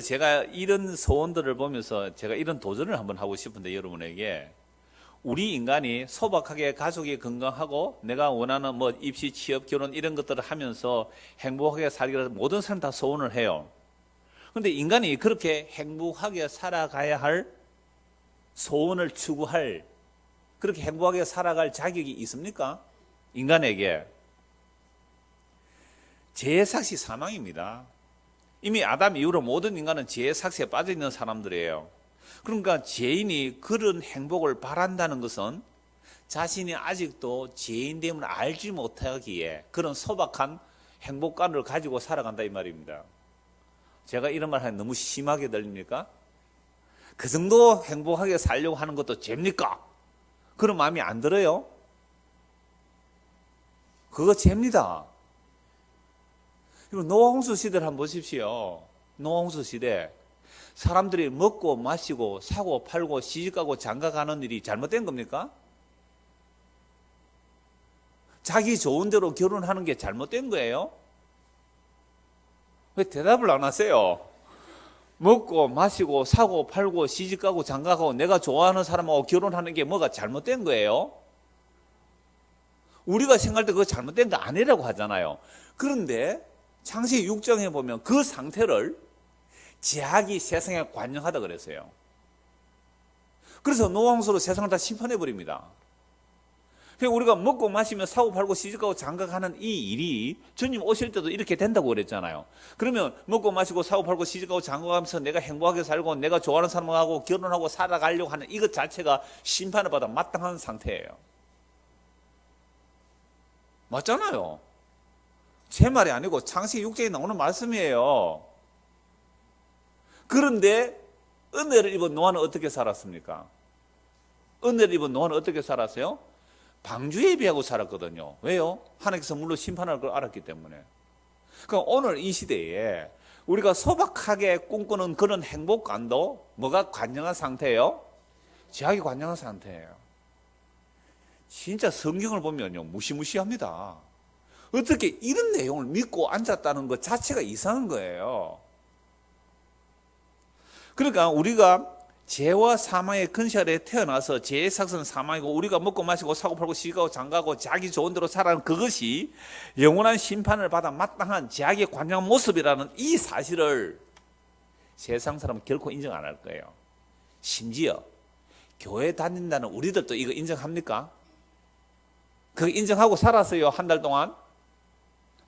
제가 이런 소원들을 보면서 제가 이런 도전을 한번 하고 싶은데, 여러분에게 우리 인간이 소박하게 가족이 건강하고 내가 원하는 뭐 입시, 취업, 결혼 이런 것들을 하면서 행복하게 살기를 모든 사람 다 소원을 해요. 그런데 인간이 그렇게 행복하게 살아가야 할, 소원을 추구할, 그렇게 행복하게 살아갈 자격이 있습니까? 인간에게 죄의 삭시 사망입니다. 이미 아담 이후로 모든 인간은 죄의 삭시에 빠져 있는 사람들이에요. 그러니까 죄인이 그런 행복을 바란다는 것은 자신이 아직도 죄인됨을 알지 못하기에 그런 소박한 행복감을 가지고 살아간다 이 말입니다. 제가 이런 말 하면 너무 심하게 들립니까? 그 정도 행복하게 살려고 하는 것도 죄입니까? 그런 마음이 안 들어요? 그거 죄입니다. 노아 홍수 시대를 한번 보십시오. 노아 홍수 시대 사람들이 먹고 마시고 사고 팔고 시집가고 장가가는 일이 잘못된 겁니까? 자기 좋은 대로 결혼하는 게 잘못된 거예요? 왜 대답을 안 하세요? 먹고 마시고 사고 팔고 시집가고 장가가고 내가 좋아하는 사람하고 결혼하는 게 뭐가 잘못된 거예요? 우리가 생각할 때 그거 잘못된 거 아니라고 하잖아요. 그런데 창세기 6장에 보면 그 상태를 제약이 세상에 관영하다 그랬어요. 그래서 노아 홍수로 세상을 다 심판해 버립니다. 그러니까 우리가 먹고 마시며 사고 팔고 시집가고 장가가는 이 일이 주님 오실 때도 이렇게 된다고 그랬잖아요. 그러면 먹고 마시고 사고 팔고 시집가고 장가가면서 내가 행복하게 살고 내가 좋아하는 사람하고 결혼하고 살아가려고 하는 이것 자체가 심판을 받아 마땅한 상태예요. 맞잖아요. 제 말이 아니고 창세기 6장에 나오는 말씀이에요. 그런데 은혜를 입은 노아는 어떻게 살았습니까? 은혜를 입은 노아는 어떻게 살았어요? 방주에 비하고 살았거든요. 왜요? 하나님께서 물론 심판할 걸 알았기 때문에. 그러니까 오늘 이 시대에 우리가 소박하게 꿈꾸는 그런 행복감도 뭐가 관영한 상태예요? 제약이 관영한 상태예요. 진짜 성경을 보면요 무시무시합니다. 어떻게 이런 내용을 믿고 앉았다는 것 자체가 이상한 거예요. 그러니까 우리가 죄와 사망의 근시 아래 태어나서 죄의 삭은 사망이고 우리가 먹고 마시고 사고 팔고 시가고 장가고 자기 좋은 대로 살아가는 그것이 영원한 심판을 받아 마땅한 죄악의 관영한 모습이라는 이 사실을 세상 사람은 결코 인정 안 할 거예요. 심지어 교회 다닌다는 우리들도 이거 인정합니까? 그거 인정하고 살았어요 한 달 동안?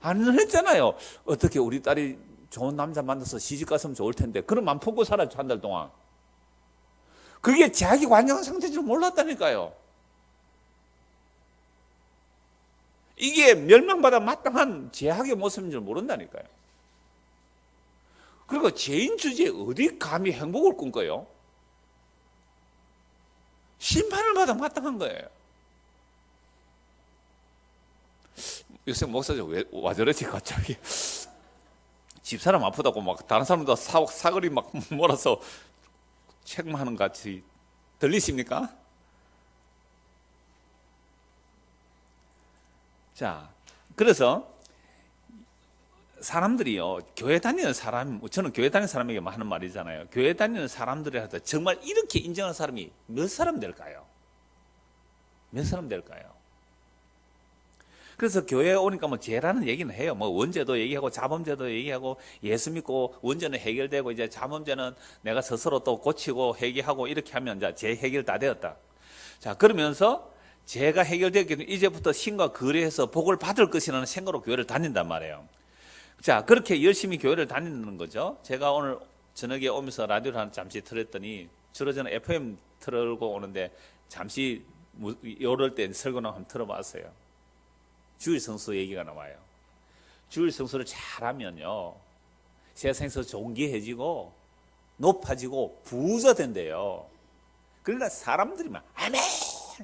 안 했잖아요. 어떻게 우리 딸이 좋은 남자 만나서 시집 갔으면 좋을 텐데 그런 마음 품고 살았죠 한 달 동안. 그게 자기 관영한 상태인 줄 몰랐다니까요. 이게 멸망받아 마땅한 제약의 모습인 줄 모른다니까요. 그리고 죄인 주제에 어디 감히 행복을 꿈꿔요? 심판을 받아 마땅한 거예요. 요새 목사님 와 저러지 갑자기 집사람 아프다고 막 다른 사람도 사거리 막 몰아서 책망하는 것 같이 들리십니까? 자, 그래서 사람들이요 교회 다니는 사람, 저는 교회 다니는 사람에게 하는 말이잖아요. 교회 다니는 사람들이라도 정말 이렇게 인정하는 사람이 몇 사람 될까요? 몇 사람 될까요? 그래서 교회에 오니까 뭐 죄라는 얘기는 해요. 뭐 원죄도 얘기하고 자범죄도 얘기하고 예수 믿고 원죄는 해결되고 이제 자범죄는 내가 스스로 또 고치고 회개하고 이렇게 하면 이제 죄 해결 다 되었다. 자, 그러면서 죄가 해결되기 때문에 이제부터 신과 거래해서 복을 받을 것이라는 생각으로 교회를 다닌단 말이에요. 자, 그렇게 열심히 교회를 다니는 거죠. 제가 오늘 저녁에 오면서 라디오를 하나 잠시 틀었더니 주로 저는 FM 틀고 오는데 잠시 이럴 때 설교 나오면 틀어봤어요. 주일 성수 얘기가 나와요. 주일 성수를 잘하면요 세상에서 존귀해지고 높아지고 부자 된대요. 그러니까 사람들이 막 아멘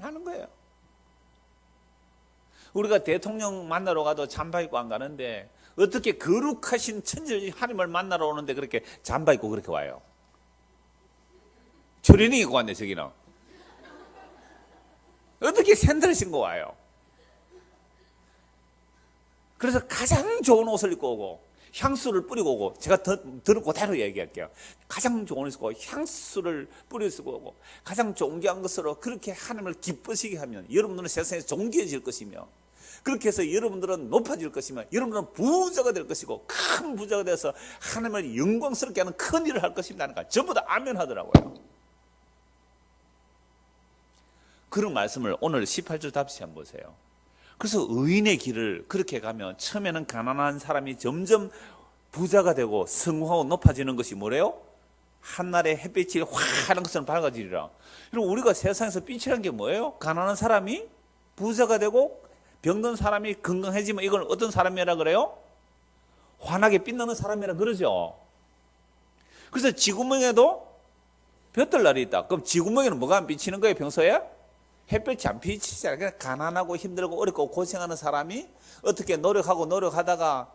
하는 거예요. 우리가 대통령 만나러 가도 잠바 입고 안 가는데 어떻게 거룩하신 천지 하나님을 만나러 오는데 그렇게 잠바 입고 그렇게 와요? 추리닝 입고 왔네 저기는. 어떻게 샌들을 신고 와요? 그래서 가장 좋은 옷을 입고 오고 향수를 뿌리고 오고, 제가 들은 그대로 얘기할게요. 가장 좋은 것이고 향수를 뿌리고 오고 가장 존귀한 것으로 그렇게 하나님을 기쁘시게 하면 여러분들은 세상에서 존귀해질 것이며, 그렇게 해서 여러분들은 높아질 것이며, 여러분들은 부자가 될 것이고, 큰 부자가 돼서 하나님을 영광스럽게 하는 큰 일을 할 것입니다. 전부 다 아멘 하더라고요. 그런 말씀을 오늘 18절 다시 한번 보세요. 그래서 의인의 길을 그렇게 가면 처음에는 가난한 사람이 점점 부자가 되고 성공하고 높아지는 것이 뭐래요? 한날에 햇빛이 확 하는 것처럼 밝아지리라. 그리고 우리가 세상에서 빛이라는 게 뭐예요? 가난한 사람이 부자가 되고 병든 사람이 건강해지면 이건 어떤 사람이라 그래요? 환하게 빛나는 사람이라 그러죠. 그래서 지구멍에도 볕들 날이 있다. 그럼 지구멍에는 뭐가 안 비치는 거예요, 평소에? 햇볕이 안 비치잖아요. 그냥 가난하고 힘들고 어렵고 고생하는 사람이 어떻게 노력하다가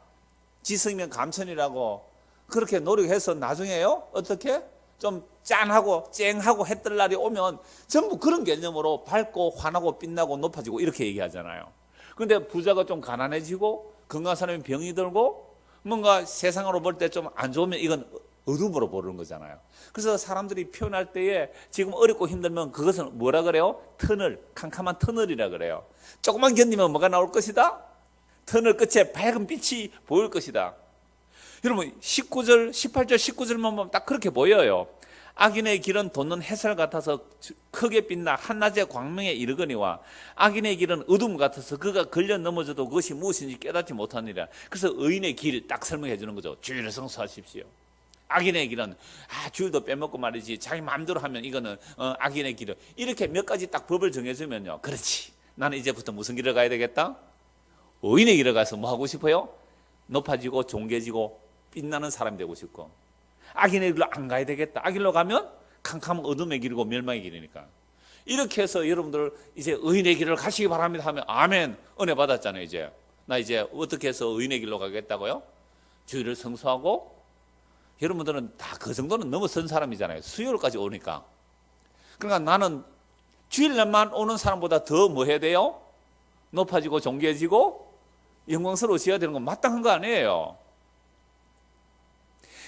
지성이면 감천이라고 그렇게 노력해서 나중에요? 어떻게? 좀 짠하고 쨍하고 해뜰 날이 오면 전부 그런 개념으로 밝고 환하고 빛나고 높아지고 이렇게 얘기하잖아요. 그런데 부자가 좀 가난해지고 건강한 사람이 병이 들고 뭔가 세상으로 볼 때 좀 안 좋으면 이건 어둠으로 보는 거잖아요. 그래서 사람들이 표현할 때에 지금 어렵고 힘들면 그것은 뭐라 그래요? 터널, 캄캄한 터널이라 그래요. 조금만 견디면 뭐가 나올 것이다? 터널 끝에 밝은 빛이 보일 것이다. 여러분 18절 19절만 보면 딱 그렇게 보여요. 악인의 길은 돋는 햇살 같아서 크게 빛나 한낮의 광명에 이르거니와 악인의 길은 어둠 같아서 그가 걸려 넘어져도 그것이 무엇인지 깨닫지 못하니라. 그래서 의인의 길 딱 설명해 주는 거죠. 주일을 성수하십시오. 악인의 길은 주일도 빼먹고 말이지 자기 마음대로 하면 이거는 악인의 길은 이렇게 몇 가지 딱 법을 정해주면요, 그렇지, 나는 이제부터 무슨 길을 가야 되겠다? 의인의 길을 가서 뭐 하고 싶어요? 높아지고 존귀해지고 빛나는 사람이 되고 싶고, 악인의 길로 안 가야 되겠다. 악인로 가면 캄캄한 어둠의 길이고 멸망의 길이니까. 이렇게 해서 여러분들 이제 의인의 길을 가시기 바랍니다 하면 아멘, 은혜 받았잖아요. 이제 나 이제 어떻게 해서 의인의 길로 가겠다고요? 주일을 성수하고. 여러분들은 다 그 정도는 넘어선 사람이잖아요. 수요일까지 오니까. 그러니까 나는 주일날만 오는 사람보다 더 뭐 해야 돼요? 높아지고 존귀해지고 영광스러워져야 되는 건 마땅한 거 아니에요.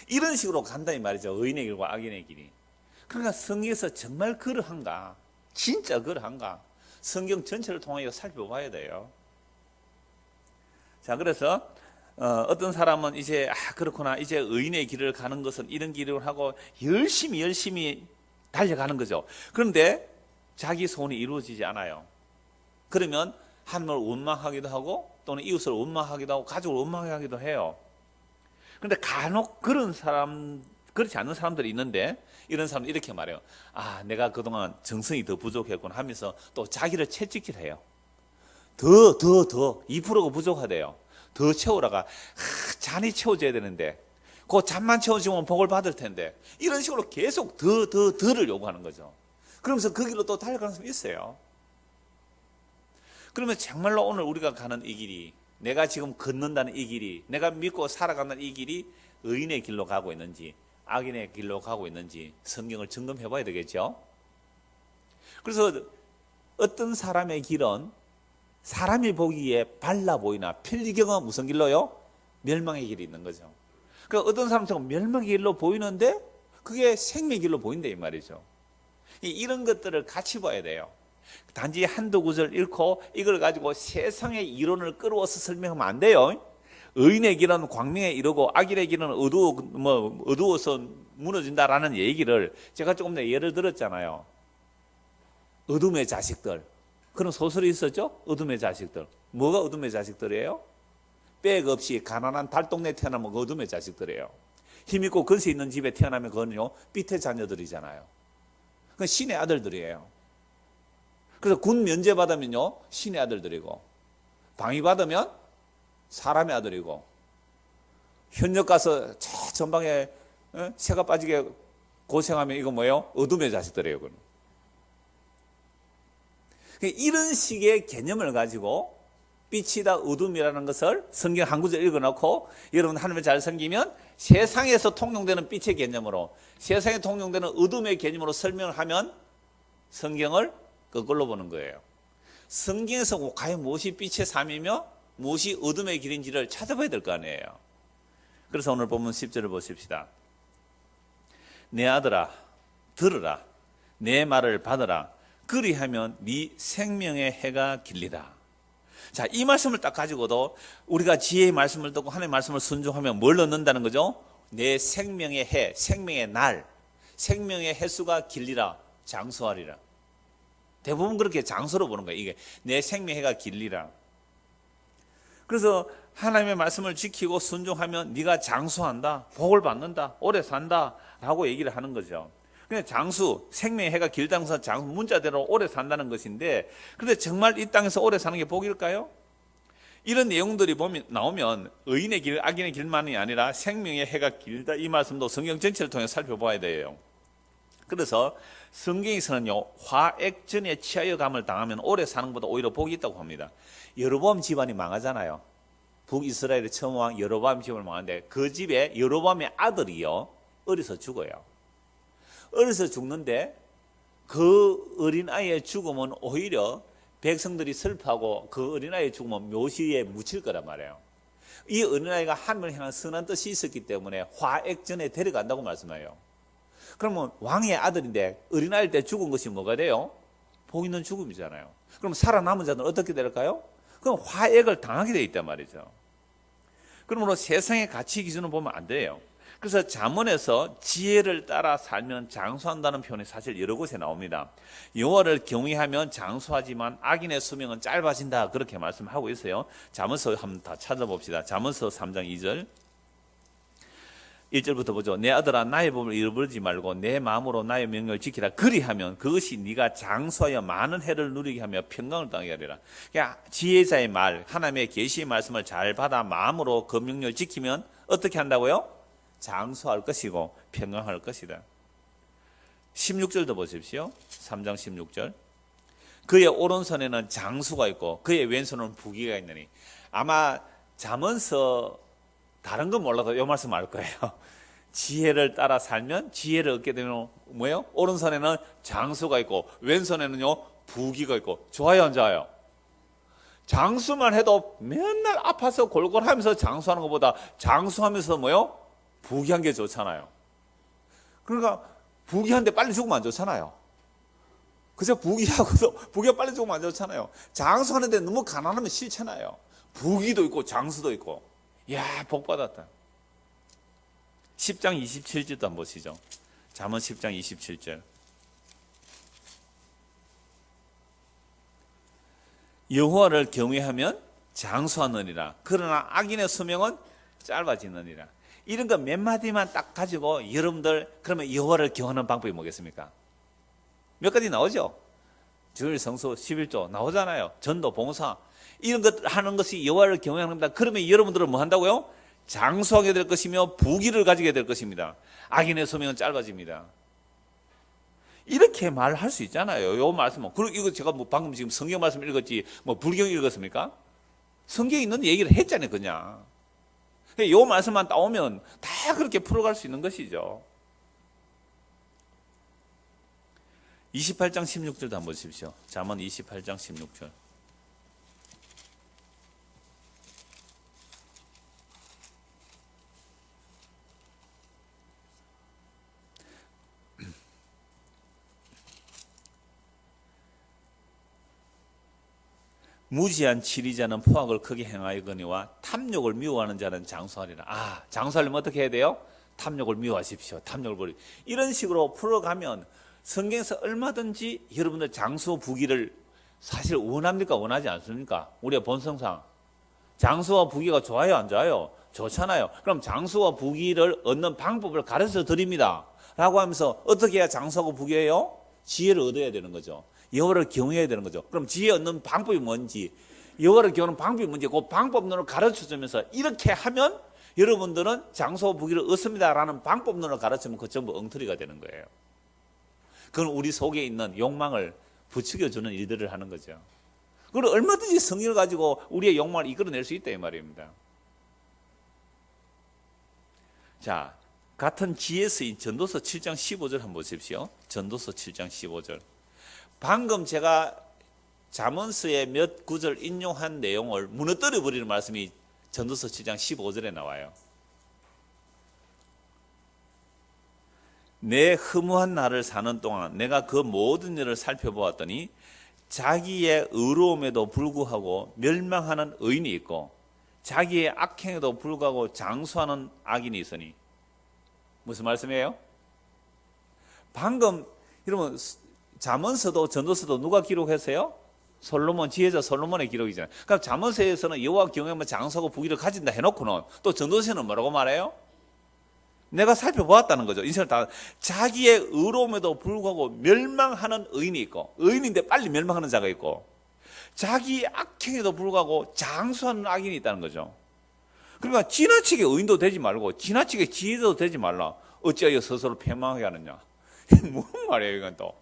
이런 식으로 간다 이 말이죠. 의인의 길과 악인의 길이. 그러니까 성경에서 정말 그러한가? 진짜 그러한가? 성경 전체를 통하여 살펴봐야 돼요. 자, 그래서 어떤 사람은 이제 그렇구나, 이제 의인의 길을 가는 것은 이런 길을 하고 열심히 달려가는 거죠. 그런데 자기 소원이 이루어지지 않아요. 그러면 하나님을 원망하기도 하고 또는 이웃을 원망하기도 하고 가족을 원망하기도 해요. 그런데 간혹 그런 사람, 그렇지 않은 사람들이 있는데 이런 사람은 이렇게 말해요. 내가 그동안 정성이 더 부족했구나 하면서 또 자기를 채찍질 해요. 더 2%가 부족하대요. 더 채우라가 잔이 채워져야 되는데 그 잔만 채워지면 복을 받을 텐데 이런 식으로 계속 더를 요구하는 거죠. 그러면서 그 길로 또 달려가는 사람이 있어요. 그러면 정말로 오늘 우리가 가는 이 길이, 내가 지금 걷는다는 이 길이, 내가 믿고 살아가는 이 길이 의인의 길로 가고 있는지 악인의 길로 가고 있는지 성경을 점검해 봐야 되겠죠. 그래서 어떤 사람의 길은 사람이 보기에 발라 보이나 필리경은 무슨 길로요? 멸망의 길이 있는 거죠. 그러니까 어떤 사람처럼 멸망의 길로 보이는데 그게 생명의 길로 보인다 이 말이죠. 이런 것들을 같이 봐야 돼요. 단지 한두 구절 읽고 이걸 가지고 세상의 이론을 끌어와서 설명하면 안 돼요. 의인의 길은 광명에 이르고 악인의 길은 어두워서 무너진다라는 얘기를 제가 조금 전에 예를 들었잖아요. 어둠의 자식들, 그런 소설이 있었죠? 어둠의 자식들. 뭐가 어둠의 자식들이에요? 백 없이 가난한 달동네에 태어나면 그 어둠의 자식들이에요. 힘있고 건세 있는 집에 태어나면 그거는요, 빛의 자녀들이잖아요. 그건 신의 아들들이에요. 그래서 군 면제 받으면요, 신의 아들들이고, 방위 받으면 사람의 아들이고, 현역 가서 저 전방에 새가 빠지게 고생하면 이거 뭐예요? 어둠의 자식들이에요. 그건. 이런 식의 개념을 가지고 빛이다 어둠이라는 것을 성경 한 구절 읽어놓고 여러분 하나님을 잘 섬기면 세상에서 통용되는 빛의 개념으로, 세상에 통용되는 어둠의 개념으로 설명을 하면 성경을 그걸로 보는 거예요. 성경에서 과연 무엇이 빛의 삶이며 무엇이 어둠의 길인지를 찾아봐야 될 거 아니에요. 그래서 오늘 본문 10절을 보십시다. 내 아들아 들으라, 내 말을 받으라, 그리하면 네 생명의 해가 길리라. 자, 이 말씀을 딱 가지고도 우리가 지혜의 말씀을 듣고 하나님의 말씀을 순종하면 뭘 얻는다는 거죠? 내 생명의 해, 생명의 날, 생명의 횟수가 길리라, 장수하리라. 대부분 그렇게 장수로 보는 거예요. 이게 내 생명의 해가 길리라. 그래서 하나님의 말씀을 지키고 순종하면 네가 장수한다, 복을 받는다, 오래 산다 라고 얘기를 하는 거죠. 근데 장수, 생명의 해가 길다는 것은 장수, 문자대로 오래 산다는 것인데, 그런데 정말 이 땅에서 오래 사는 게 복일까요? 이런 내용들이 나오면 의인의 길, 악인의 길만이 아니라 생명의 해가 길다, 이 말씀도 성경 전체를 통해 살펴봐야 돼요. 그래서 성경에서는요, 화액전에 취하여감을 당하면 오래 사는 것보다 오히려 복이 있다고 합니다. 여로보암 집안이 망하잖아요. 북이스라엘의 처음 왕 여로보암 집을 망하는데, 그 집에 여로보암의 아들이요, 어려서 죽어요. 어려서 죽는데 그 어린아이의 죽음은 오히려 백성들이 슬퍼하고 그 어린아이의 죽음은 묘시에 묻힐 거란 말이에요. 이 어린아이가 하늘을 향한 선한 뜻이 있었기 때문에 화액전에 데려간다고 말씀해요. 그러면 왕의 아들인데 어린아이일 때 죽은 것이 뭐가 돼요? 복 있는 죽음이잖아요. 그럼 살아남은 자들은 어떻게 될까요? 그럼 화액을 당하게 돼 있단 말이죠. 그러므로 세상의 가치 기준을 보면 안 돼요. 그래서 잠언에서 지혜를 따라 살면 장수한다는 표현이 사실 여러 곳에 나옵니다. 여호와를 경외하면 장수하지만 악인의 수명은 짧아진다, 그렇게 말씀하고 있어요. 잠언서 한번 다 찾아봅시다. 잠언서 3장 2절 1절부터 보죠. 내 아들아 나의 법을 잃어버리지 말고 내 마음으로 나의 명령을 지키라. 그리하면 그것이 네가 장수하여 많은 해를 누리게 하며 평강을 당하게 하리라. 그러니까 지혜자의 말, 하나님의 계시의 말씀을 잘 받아 마음으로 그 명령을 지키면 어떻게 한다고요? 장수할 것이고 평강할 것이다. 16절도 보십시오. 3장 16절. 그의 오른손에는 장수가 있고 그의 왼손은 부귀가 있느니. 아마 잠언서 다른 건 몰라도 이 말씀 알 거예요. 지혜를 따라 살면 지혜를 얻게 되면 뭐예요? 오른손에는 장수가 있고 왼손에는요 부귀가 있고. 좋아요, 안 좋아요? 장수만 해도 맨날 아파서 골골하면서 장수하는 것보다 장수하면서 뭐예요? 부귀한 게 좋잖아요. 그러니까 부귀한데 빨리 죽으면 안 좋잖아요. 그래서 부귀하고도 부귀가 빨리 죽으면 안 좋잖아요. 장수하는데 너무 가난하면 싫잖아요. 부귀도 있고 장수도 있고. 이야, 복 받았다. 10장 27절도 한번 보시죠. 잠언 10장 27절. 여호와를 경외하면 장수하느니라. 그러나 악인의 수명은 짧아지느니라. 이런 거 몇 마디만 딱 가지고 여러분들 그러면 여호와를 경외하는 방법이 뭐겠습니까? 몇 가지 나오죠. 주일 성수 11조 나오잖아요. 전도 봉사 이런 것 하는 것이 여호와를 경외하는 겁니다. 그러면 여러분들은 뭐 한다고요? 장수하게 될 것이며 부귀를 가지게 될 것입니다. 악인의 수명은 짧아집니다. 이렇게 말할 수 있잖아요. 요 말씀은. 그리고 이거 제가 뭐 방금 지금 성경 말씀 읽었지 뭐 불경 읽었습니까? 성경에 있는 얘기를 했잖아요, 그냥. 요 말씀만 따오면 다 그렇게 풀어갈 수 있는 것이죠. 28장 16절도 한번 보십시오. 잠언 28장 16절. 무지한 치리자는 포악을 크게 행하거니와 탐욕을 미워하는 자는 장수하리라. 아, 장수하려면 어떻게 해야 돼요? 탐욕을 미워하십시오. 탐욕을 버리. 이런 식으로 풀어가면 성경에서 얼마든지 여러분들 장수 부귀를 사실 원합니까? 원하지 않습니까? 우리의 본성상 장수와 부귀가 좋아요, 안 좋아요? 좋잖아요. 그럼 장수와 부귀를 얻는 방법을 가르쳐 드립니다 라고 하면서 어떻게 해야 장수하고 부귀해요? 지혜를 얻어야 되는 거죠. 여호와를 경외해야 되는 거죠. 그럼 지혜 얻는 방법이 뭔지, 여호와를 경외하는 방법이 뭔지 그 방법론을 가르쳐주면서 이렇게 하면 여러분들은 장수와 부귀를 얻습니다라는 방법론을 가르치면 그 전부 엉터리가 되는 거예요. 그건 우리 속에 있는 욕망을 부추겨주는 일들을 하는 거죠. 그리고 얼마든지 성령을 가지고 우리의 욕망을 이끌어낼 수 있다 이 말입니다. 자, 같은 지혜 쓰인 전도서 7장 15절 한번 보십시오. 전도서 7장 15절. 방금 제가 잠언서의 몇 구절 인용한 내용을 무너뜨려 버리는 말씀이 전도서 7장 15절에 나와요. 내 허무한 날을 사는 동안 내가 그 모든 일을 살펴보았더니 자기의 의로움에도 불구하고 멸망하는 의인이 있고 자기의 악행에도 불구하고 장수하는 악인이 있으니. 무슨 말씀이에요? 방금 여러분 잠언서도 전도서도 누가 기록했어요? 솔로몬, 지혜자 솔로몬의 기록이잖아요. 그럼 잠언서에서는 여호와 경외하면 장수하고 부귀를 가진다 해놓고는 또 전도서는 뭐라고 말해요? 내가 살펴보았다는 거죠. 인생을 다. 자기의 의로움에도 불구하고 멸망하는 의인이 있고, 의인인데 빨리 멸망하는 자가 있고, 자기 악행에도 불구하고 장수하는 악인이 있다는 거죠. 그러니까 지나치게 의인도 되지 말고 지나치게 지혜도 되지 말라. 어찌하여 스스로 패망하게 하느냐. 이게 무슨 말이에요 이건 또.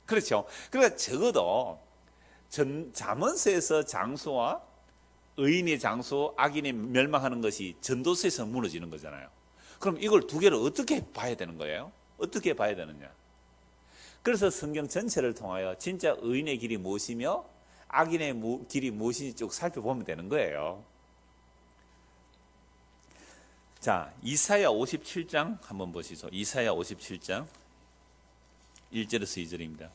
그렇죠. 그러니까 적어도 잠언서에서 장수와 의인의 장수, 악인이 멸망하는 것이 전도서에서 무너지는 거잖아요. 그럼 이걸 두 개를 어떻게 봐야 되는 거예요? 어떻게 봐야 되느냐? 그래서 성경 전체를 통하여 진짜 의인의 길이 무엇이며 악인의 길이 무엇인지 쭉 살펴보면 되는 거예요. 자, 이사야 57장 한번 보시죠. 이사야 57장 1절에서 2절입니다.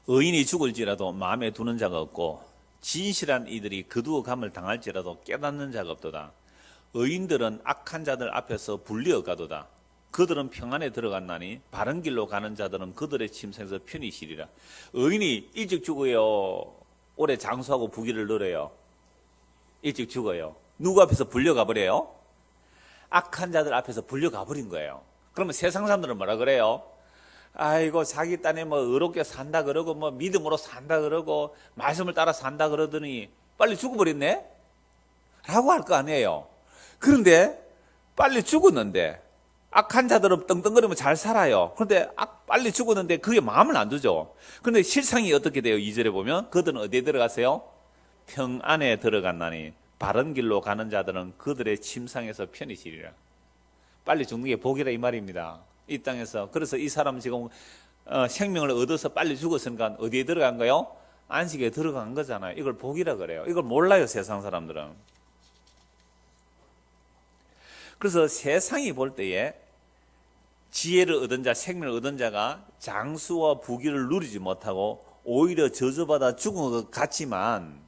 의인이 죽을지라도 마음에 두는 자가 없고 진실한 이들이 거두어 감을 당할지라도 깨닫는 자가 없도다. 의인들은 악한 자들 앞에서 불리어 가도다. 그들은 평안에 들어갔나니 바른 길로 가는 자들은 그들의 침상에서 편히 쉬리라. 의인이 일찍 죽어요? 오래 장수하고 부귀를 누려요? 일찍 죽어요. 누구 앞에서 불려가 버려요? 악한 자들 앞에서 불려가 버린 거예요. 그러면 세상 사람들은 뭐라 그래요? 아이고 자기 딴에 뭐 의롭게 산다 그러고 뭐 믿음으로 산다 그러고 말씀을 따라 산다 그러더니 빨리 죽어버렸네? 라고 할 거 아니에요. 그런데 빨리 죽었는데 악한 자들은 떵떵거리면 잘 살아요. 그런데 빨리 죽었는데 그게 마음을 안 두죠. 그런데 실상이 어떻게 돼요? 2절에 보면 그들은 어디에 들어갔어요? 평안에 들어갔나니 바른 길로 가는 자들은 그들의 침상에서 편히 쉬리라. 빨리 죽는 게 복이라 이 말입니다. 이 땅에서. 그래서 이 사람 지금 생명을 얻어서 빨리 죽었으니까 어디에 들어간 거요? 안식에 들어간 거잖아요. 이걸 복이라 그래요. 이걸 몰라요 세상 사람들은. 그래서 세상이 볼 때에 지혜를 얻은 자, 생명을 얻은 자가 장수와 부귀를 누리지 못하고 오히려 저주받아 죽은 것 같지만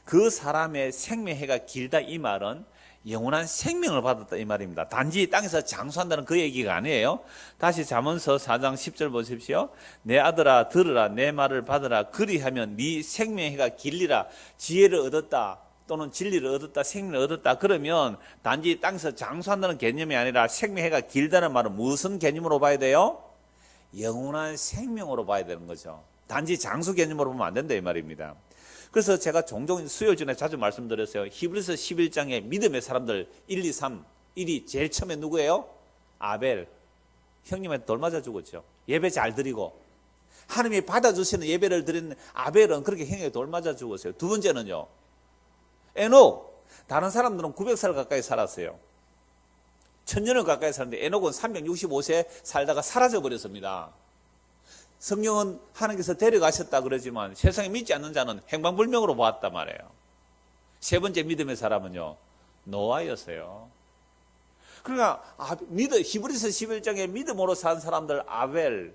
그 사람의 생명해가 길다 이 말은 영원한 생명을 받았다 이 말입니다. 단지 땅에서 장수한다는 그 얘기가 아니에요. 다시 잠언서 4장 10절 보십시오. 내 아들아 들으라 내 말을 받으라 그리하면 네 생명해가 길리라. 지혜를 얻었다 또는 진리를 얻었다 생명을 얻었다 그러면 단지 땅에서 장수한다는 개념이 아니라 생명해가 길다는 말은 무슨 개념으로 봐야 돼요? 영원한 생명으로 봐야 되는 거죠. 단지 장수 개념으로 보면 안 된다 이 말입니다. 그래서 제가 종종 수요일 전에 자주 말씀드렸어요. 히브리서 11장에 믿음의 사람들 1, 2, 3 1위 제일 처음에 누구예요? 아벨. 형님한테 돌 맞아 죽었죠. 예배 잘 드리고 하나님이 받아주시는 예배를 드리는 아벨은 그렇게 형에게 돌 맞아 죽었어요. 두 번째는요 에녹. 다른 사람들은 900살 가까이 살았어요. 1000년을 가까이 살았는데 에녹은 365세 살다가 사라져 버렸습니다. 성경은 하나님께서 데려가셨다 그러지만 세상에 믿지 않는 자는 행방불명으로 보았단 말이에요. 세 번째 믿음의 사람은요 노아였어요. 그러니까 히브리서 11장에 믿음으로 산 사람들 아벨,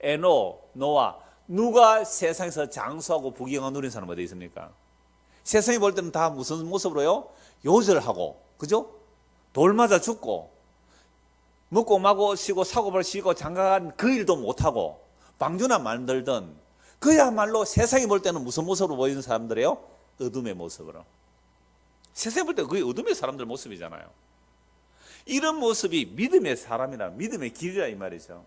에녹, 노아 누가 세상에서 장수하고 부귀영화 누린 사람 어디 있습니까? 세상이 볼 때는 다 무슨 모습으로요? 요절하고 그죠? 돌 맞아 죽고 먹고 마고 쉬고 사고발 쉬고 장가간 그 일도 못하고 방주나 만들던 그야말로 세상이 볼 때는 무슨 모습으로 보이는 사람들이에요? 어둠의 모습으로. 세상이 볼 때 그게 어둠의 사람들 모습이잖아요. 이런 모습이 믿음의 사람이라 믿음의 길이라 이 말이죠.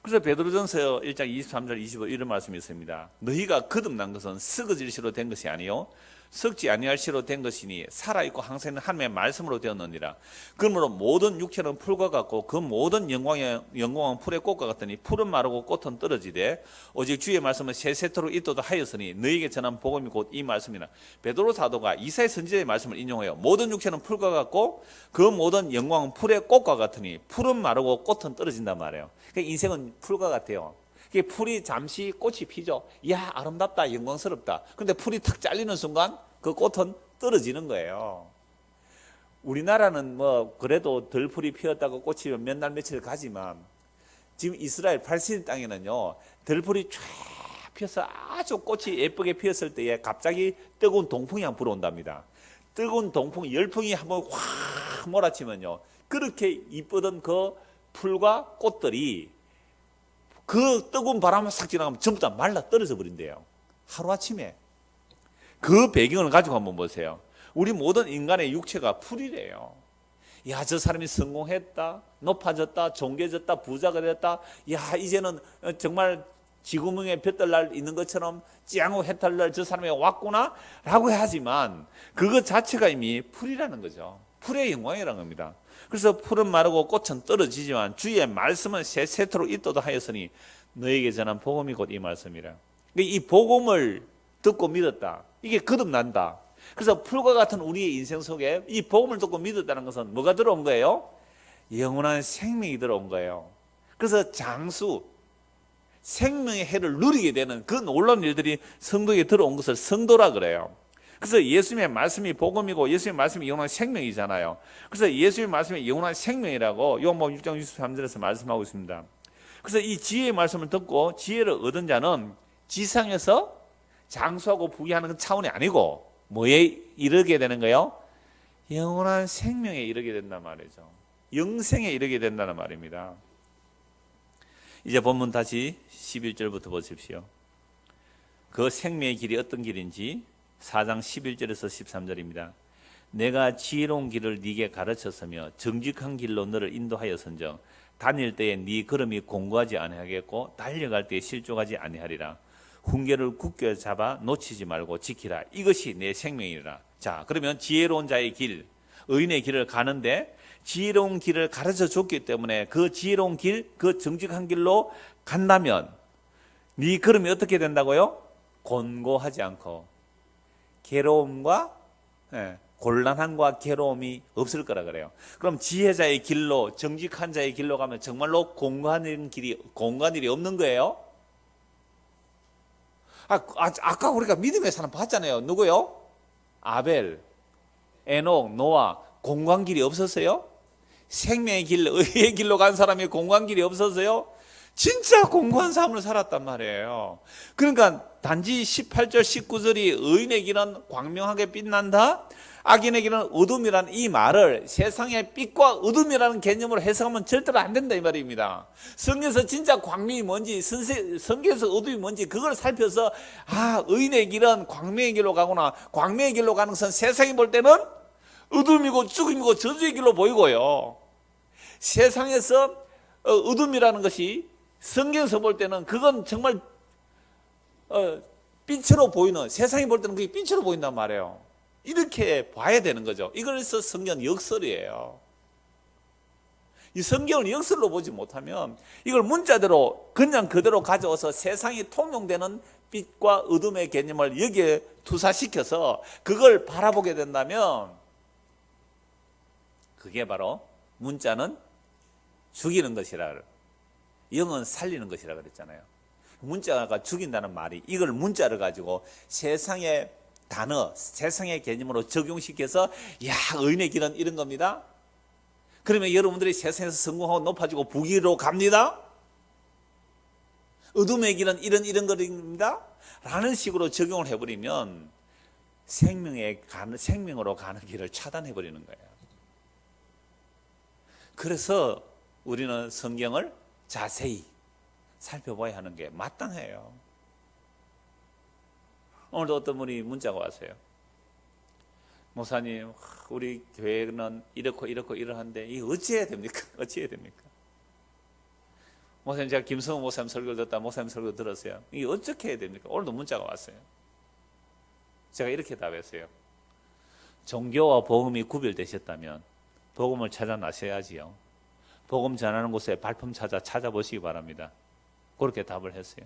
그래서 베드로전서 1장 23절 25 이런 말씀이 있습니다. 너희가 거듭난 것은 썩어질 시로 된 것이 아니요 썩지 아니할 시로 된 것이니 살아있고 항상 있는 하나님의 말씀으로 되었느니라. 그러므로 모든 육체는 풀과 같고 그 모든 영광은 풀의 꽃과 같으니 풀은 마르고 꽃은 떨어지되 오직 주의 말씀은 세세토록 있도다 하였으니 너희에게 전한 복음이 곧 이 말씀이라. 베드로 사도가 이사야 선지자의 말씀을 인용해요. 모든 육체는 풀과 같고 그 모든 영광은 풀의 꽃과 같으니 풀은 마르고 꽃은 떨어진단 말이에요. 그러니까 인생은 풀과 같아요. 그게 풀이 잠시 꽃이 피죠. 이야, 아름답다, 영광스럽다. 근데 풀이 탁 잘리는 순간 그 꽃은 떨어지는 거예요. 우리나라는 뭐 그래도 덜 풀이 피었다고 꽃이 몇 날 며칠 가지만 지금 이스라엘 팔estin 땅에는요, 덜 풀이 쫙 피어서 아주 꽃이 예쁘게 피었을 때에 갑자기 뜨거운 동풍이 한번 불어온답니다. 뜨거운 동풍, 열풍이 한번 확 몰아치면요, 그렇게 이쁘던 그 풀과 꽃들이 그 뜨거운 바람을 싹 지나가면 전부 다 말라 떨어져 버린대요. 하루아침에. 그 배경을 가지고 한번 보세요. 우리 모든 인간의 육체가 풀이래요. 야, 저 사람이 성공했다, 높아졌다, 존귀해졌다, 부자가 됐다. 야, 이제는 정말 지구멍에 볕들 있는 것처럼 짱구 해탈날 저 사람이 왔구나 라고 하지만 그것 자체가 이미 풀이라는 거죠. 풀의 영광이라는 겁니다. 그래서 풀은 마르고 꽃은 떨어지지만 주의 말씀은 세세토록 있도다 하였으니 너에게 전한 복음이 곧 이 말씀이라. 이 복음을 듣고 믿었다, 이게 거듭난다. 그래서 풀과 같은 우리의 인생 속에 이 복음을 듣고 믿었다는 것은 뭐가 들어온 거예요? 영원한 생명이 들어온 거예요. 그래서 장수, 생명의 해를 누리게 되는 그 놀라운 일들이 성도에게 들어온 것을 성도라 그래요. 그래서 예수님의 말씀이 복음이고 예수님의 말씀이 영원한 생명이잖아요. 그래서 예수님의 말씀이 영원한 생명이라고 요한복음 6장 63절에서 말씀하고 있습니다. 그래서 이 지혜의 말씀을 듣고 지혜를 얻은 자는 지상에서 장수하고 부귀하는 차원이 아니고 뭐에 이르게 되는 거예요? 영원한 생명에 이르게 된단 말이죠. 영생에 이르게 된다는 말입니다. 이제 본문 다시 11절부터 보십시오. 그 생명의 길이 어떤 길인지 4장 11절에서 13절입니다. 내가 지혜로운 길을 네게 가르쳤으며 정직한 길로 너를 인도하였은즉 다닐 때에 네 걸음이 공고하지 아니하겠고 달려갈 때에 실족하지 아니하리라. 훈계를 굳게 잡아 놓치지 말고 지키라. 이것이 내 생명이라. 자, 그러면 지혜로운 자의 길, 의인의 길을 가는데 지혜로운 길을 가르쳐 줬기 때문에 그 지혜로운 길, 그 정직한 길로 간다면 네 걸음이 어떻게 된다고요? 곤고하지 않고 괴로움과 곤란함과 괴로움이 없을 거라 그래요. 그럼 지혜자의 길로, 정직한 자의 길로 가면 정말로 공고한 일이 없는 거예요? 아까 우리가 믿음의 사람 봤잖아요. 누구요? 아벨, 에녹, 노아. 공고한 길이 없었어요? 생명의 길, 의의 길로 간 사람이 공고한 길이 없었어요? 진짜 공고한 삶을 살았단 말이에요. 그러니까 단지 18절 19절이 의인의 길은 광명하게 빛난다, 악인의 길은 어둠이라는 이 말을 세상의 빛과 어둠이라는 개념으로 해석하면 절대로 안 된다 이 말입니다. 성경에서 진짜 광명이 뭔지, 성경에서 어둠이 뭔지 그걸 살펴서 의인의 길은 광명의 길로 가구나, 광명의 길로 가는 것은 세상이 볼 때는 어둠이고 죽음이고 저주의 길로 보이고요, 세상에서 어둠이라는 것이 성경에서 볼 때는 그건 정말 빛으로 보이는, 세상이 볼 때는 그게 빛으로 보인단 말이에요. 이렇게 봐야 되는 거죠. 이거에서 성경은 역설이에요. 이 성경을 역설로 보지 못하면 이걸 문자대로 그냥 그대로 가져와서 세상이 통용되는 빛과 어둠의 개념을 여기에 투사시켜서 그걸 바라보게 된다면 그게 바로 문자는 죽이는 것이라, 영은 살리는 것이라 그랬잖아요. 문자가 죽인다는 말이, 이걸 문자를 가지고 세상의 단어, 세상의 개념으로 적용시켜서 의인의 길은 이런 겁니다. 그러면 여러분들이 세상에서 성공하고 높아지고 부귀로 갑니다. 어둠의 길은 이런 것입니다 라는 식으로 적용을 해버리면 생명으로 가는 길을 차단해버리는 거예요. 그래서 우리는 성경을 자세히 살펴봐야 하는 게 마땅해요. 오늘도 어떤 분이 문자가 왔어요. 목사님, 우리 교회는 이렇고 이러한데 이게 어찌해야 됩니까? 어찌해야 됩니까? 목사님, 제가 김성호 목사님 설교를 듣다 목사님 설교 들었어요. 이게 어떻게 해야 됩니까? 오늘도 문자가 왔어요. 제가 이렇게 답했어요. 종교와 복음이 구별되셨다면 복음을 찾아 나셔야지요. 복음 전하는 곳에 발품 찾아보시기 바랍니다. 그렇게 답을 했어요.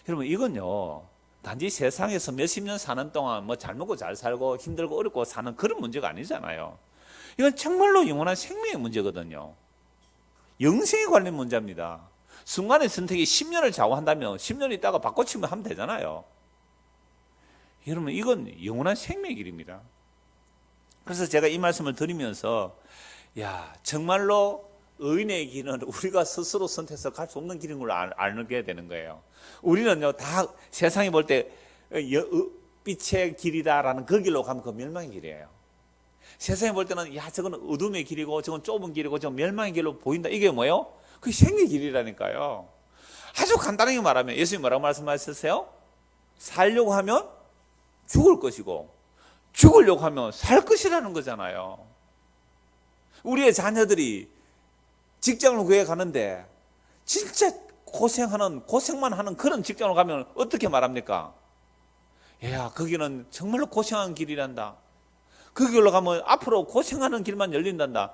여러분, 이건요, 단지 세상에서 몇십 년 사는 동안 잘 먹고 잘 살고 힘들고 어렵고 사는 그런 문제가 아니잖아요. 이건 정말로 영원한 생명의 문제거든요. 영생에 관련 문제입니다. 순간의 선택이 10년을 좌우한다면 10년 있다가 바꿔치면 하면 되잖아요. 여러분, 이건 영원한 생명의 길입니다. 그래서 제가 이 말씀을 드리면서 정말로 의인의 길은 우리가 스스로 선택해서 갈 수 없는 길인 걸 알게 되는 거예요. 우리는요, 다 세상이 볼 때 빛의 길이다라는 그 길로 가면 그 멸망의 길이에요. 세상이 볼 때는 저건 어둠의 길이고 저건 좁은 길이고 저건 멸망의 길로 보인다. 이게 뭐예요? 그게 생명의 길이라니까요. 아주 간단하게 말하면 예수님 뭐라고 말씀하셨어요? 살려고 하면 죽을 것이고 죽으려고 하면 살 것이라는 거잖아요. 우리의 자녀들이 직장을 구해 가는데 진짜 고생만 하는 그런 직장을 가면 어떻게 말합니까? 거기는 정말로 고생하는 길이란다. 그 길로 가면 앞으로 고생하는 길만 열린단다.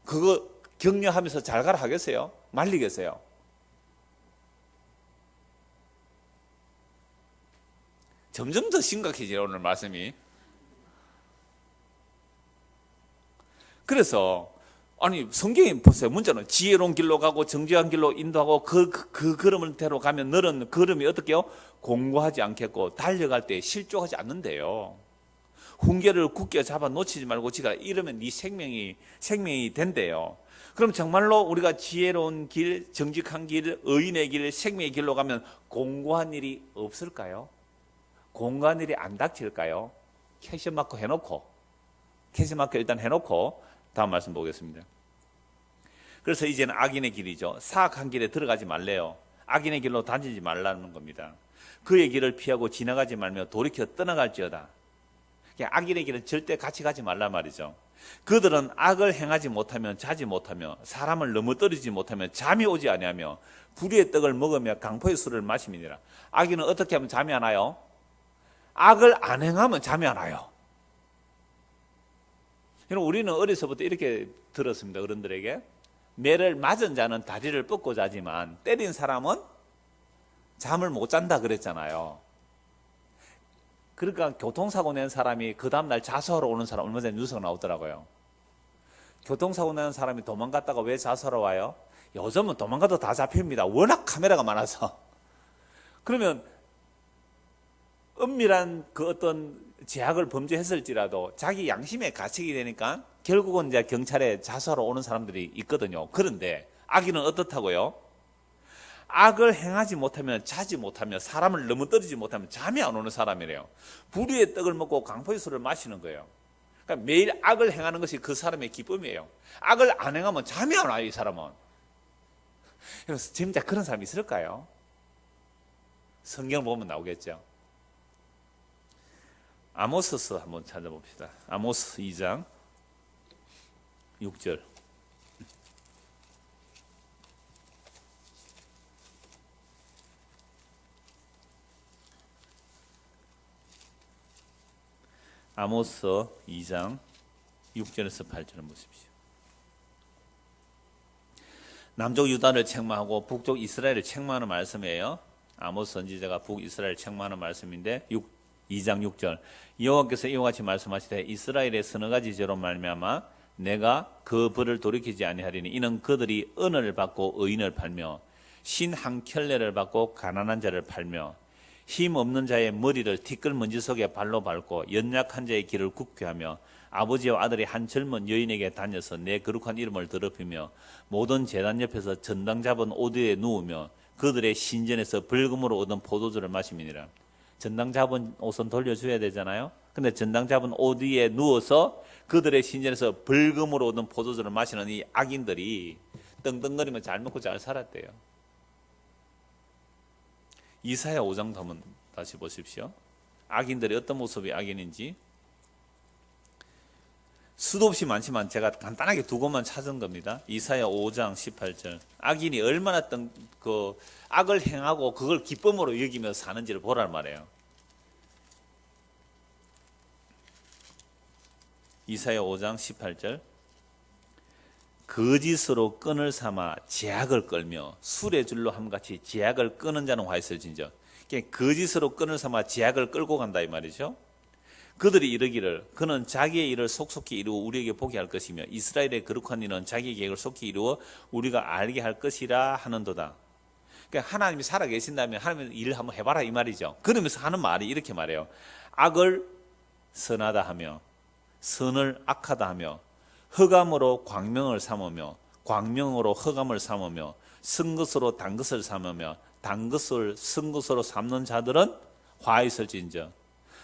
그거 격려하면서 잘 가라 하겠어요? 말리겠어요? 점점 더 심각해져요, 오늘 말씀이. 그래서 성경에 보세요. 문자는 지혜로운 길로 가고 정직한 길로 인도하고 그 걸음대로 가면 너는 걸음이 어떻게 해요? 공고하지 않겠고 달려갈 때 실족하지 않는데요. 훈계를 굳게 잡아 놓치지 말고 지가 이러면 네 생명이 된대요. 그럼 정말로 우리가 지혜로운 길, 정직한 길, 의인의 길, 생명의 길로 가면 공고한 일이 없을까요? 공고한 일이 안 닥칠까요? 캐션 마크 일단 해놓고 다음 말씀 보겠습니다. 그래서 이제는 악인의 길이죠. 사악한 길에 들어가지 말래요. 악인의 길로 다니지 말라는 겁니다. 그의 길을 피하고 지나가지 말며 돌이켜 떠나갈지어다. 악인의 길은 절대 같이 가지 말란 말이죠. 그들은 악을 행하지 못하면 자지 못하며 사람을 넘어뜨리지 못하면 잠이 오지 아니하며 불의의 떡을 먹으며 강포의 술을 마심이니라. 악인은 어떻게 하면 잠이 안 와요? 악을 안 행하면 잠이 안 와요. 우리는 어려서부터 이렇게 들었습니다. 어른들에게. 매를 맞은 자는 다리를 뻗고 자지만 때린 사람은 잠을 못 잔다 그랬잖아요. 그러니까 교통사고 낸 사람이 그 다음날 자수하러 오는 사람 얼마 전에 뉴스가 나오더라고요. 교통사고 낸 사람이 도망갔다가 왜 자수하러 와요? 요즘은 도망가도 다 잡힙니다. 워낙 카메라가 많아서. 그러면 은밀한 그 어떤 제약을 범죄했을지라도 자기 양심의 가책이 되니까 결국은 이제 경찰에 자수하러 오는 사람들이 있거든요. 그런데 악인은 어떻다고요? 악을 행하지 못하면 자지 못하며 사람을 넘어뜨리지 못하면 잠이 안 오는 사람이래요. 불의의 떡을 먹고 강포의 술을 마시는 거예요. 그러니까 매일 악을 행하는 것이 그 사람의 기쁨이에요. 악을 안 행하면 잠이 안 와요, 이 사람은. 그래서 진짜 그런 사람이 있을까요? 성경을 보면 나오겠죠. 아모스서 한번 찾아봅시다. 아모스 2장 6절. 아모스 2장 6절에서 8절을 보십시오. 남쪽 유다를 책망하고 북쪽 이스라엘을 책망하는 말씀이에요. 아모스 선지자가 북이스라엘을 책망하는 말씀인데 2장 6절. 여호와께서 이와 같이 말씀하시되 이스라엘의 서너 가지 죄로 말미암아 내가 그 벌을 돌이키지 아니하리니 이는 그들이 은을 받고 의인을 팔며 신 한 켤레를 받고 가난한 자를 팔며 힘 없는 자의 머리를 티끌 먼지 속에 발로 밟고 연약한 자의 길을 굳게 하며 아버지와 아들이 한 젊은 여인에게 다녀서 내 거룩한 이름을 더럽히며 모든 제단 옆에서 전당 잡은 오드에 누우며 그들의 신전에서 벌금으로 얻은 포도주를 마심이니라. 전당 잡은 옷은 돌려줘야 되잖아요. 근데 전당 잡은 오드에 누워서 그들의 신전에서 벌금으로 얻은 포도주를 마시는 이 악인들이 떵떵거리며 잘 먹고 잘 살았대요. 이사야 5장 한번 다시 보십시오. 악인들이 어떤 모습이 악인인지. 수도 없이 많지만 제가 간단하게 두 곳만 찾은 겁니다. 이사야 5장 18절. 악인이 얼마나 그 악을 행하고 그걸 기쁨으로 여기며 사는지를 보란 말이에요. 이사야 5장 18절. 거짓으로 끈을 삼아 제약을 끌며 술의 줄로 함같이 제약을 끄는 자는 화 있을진저. 거짓으로 끈을 삼아 제약을 끌고 간다 이 말이죠. 그들이 이르기를 그는 자기의 일을 속속히 이루어 우리에게 보게 할 것이며 이스라엘의 거룩한 이는 자기 계획을 속히 이루어 우리가 알게 할 것이라 하는도다. 그러니까 하나님이 살아계신다면 하나님 일을 한번 해봐라 이 말이죠. 그러면서 하는 말이 이렇게 말해요. 악을 선하다 하며 선을 악하다 하며 흑암으로 광명을 삼으며 광명으로 흑암을 삼으며 쓴 것으로 단 것을 삼으며 단 것을 쓴 것으로 삼는 자들은 화 있을진저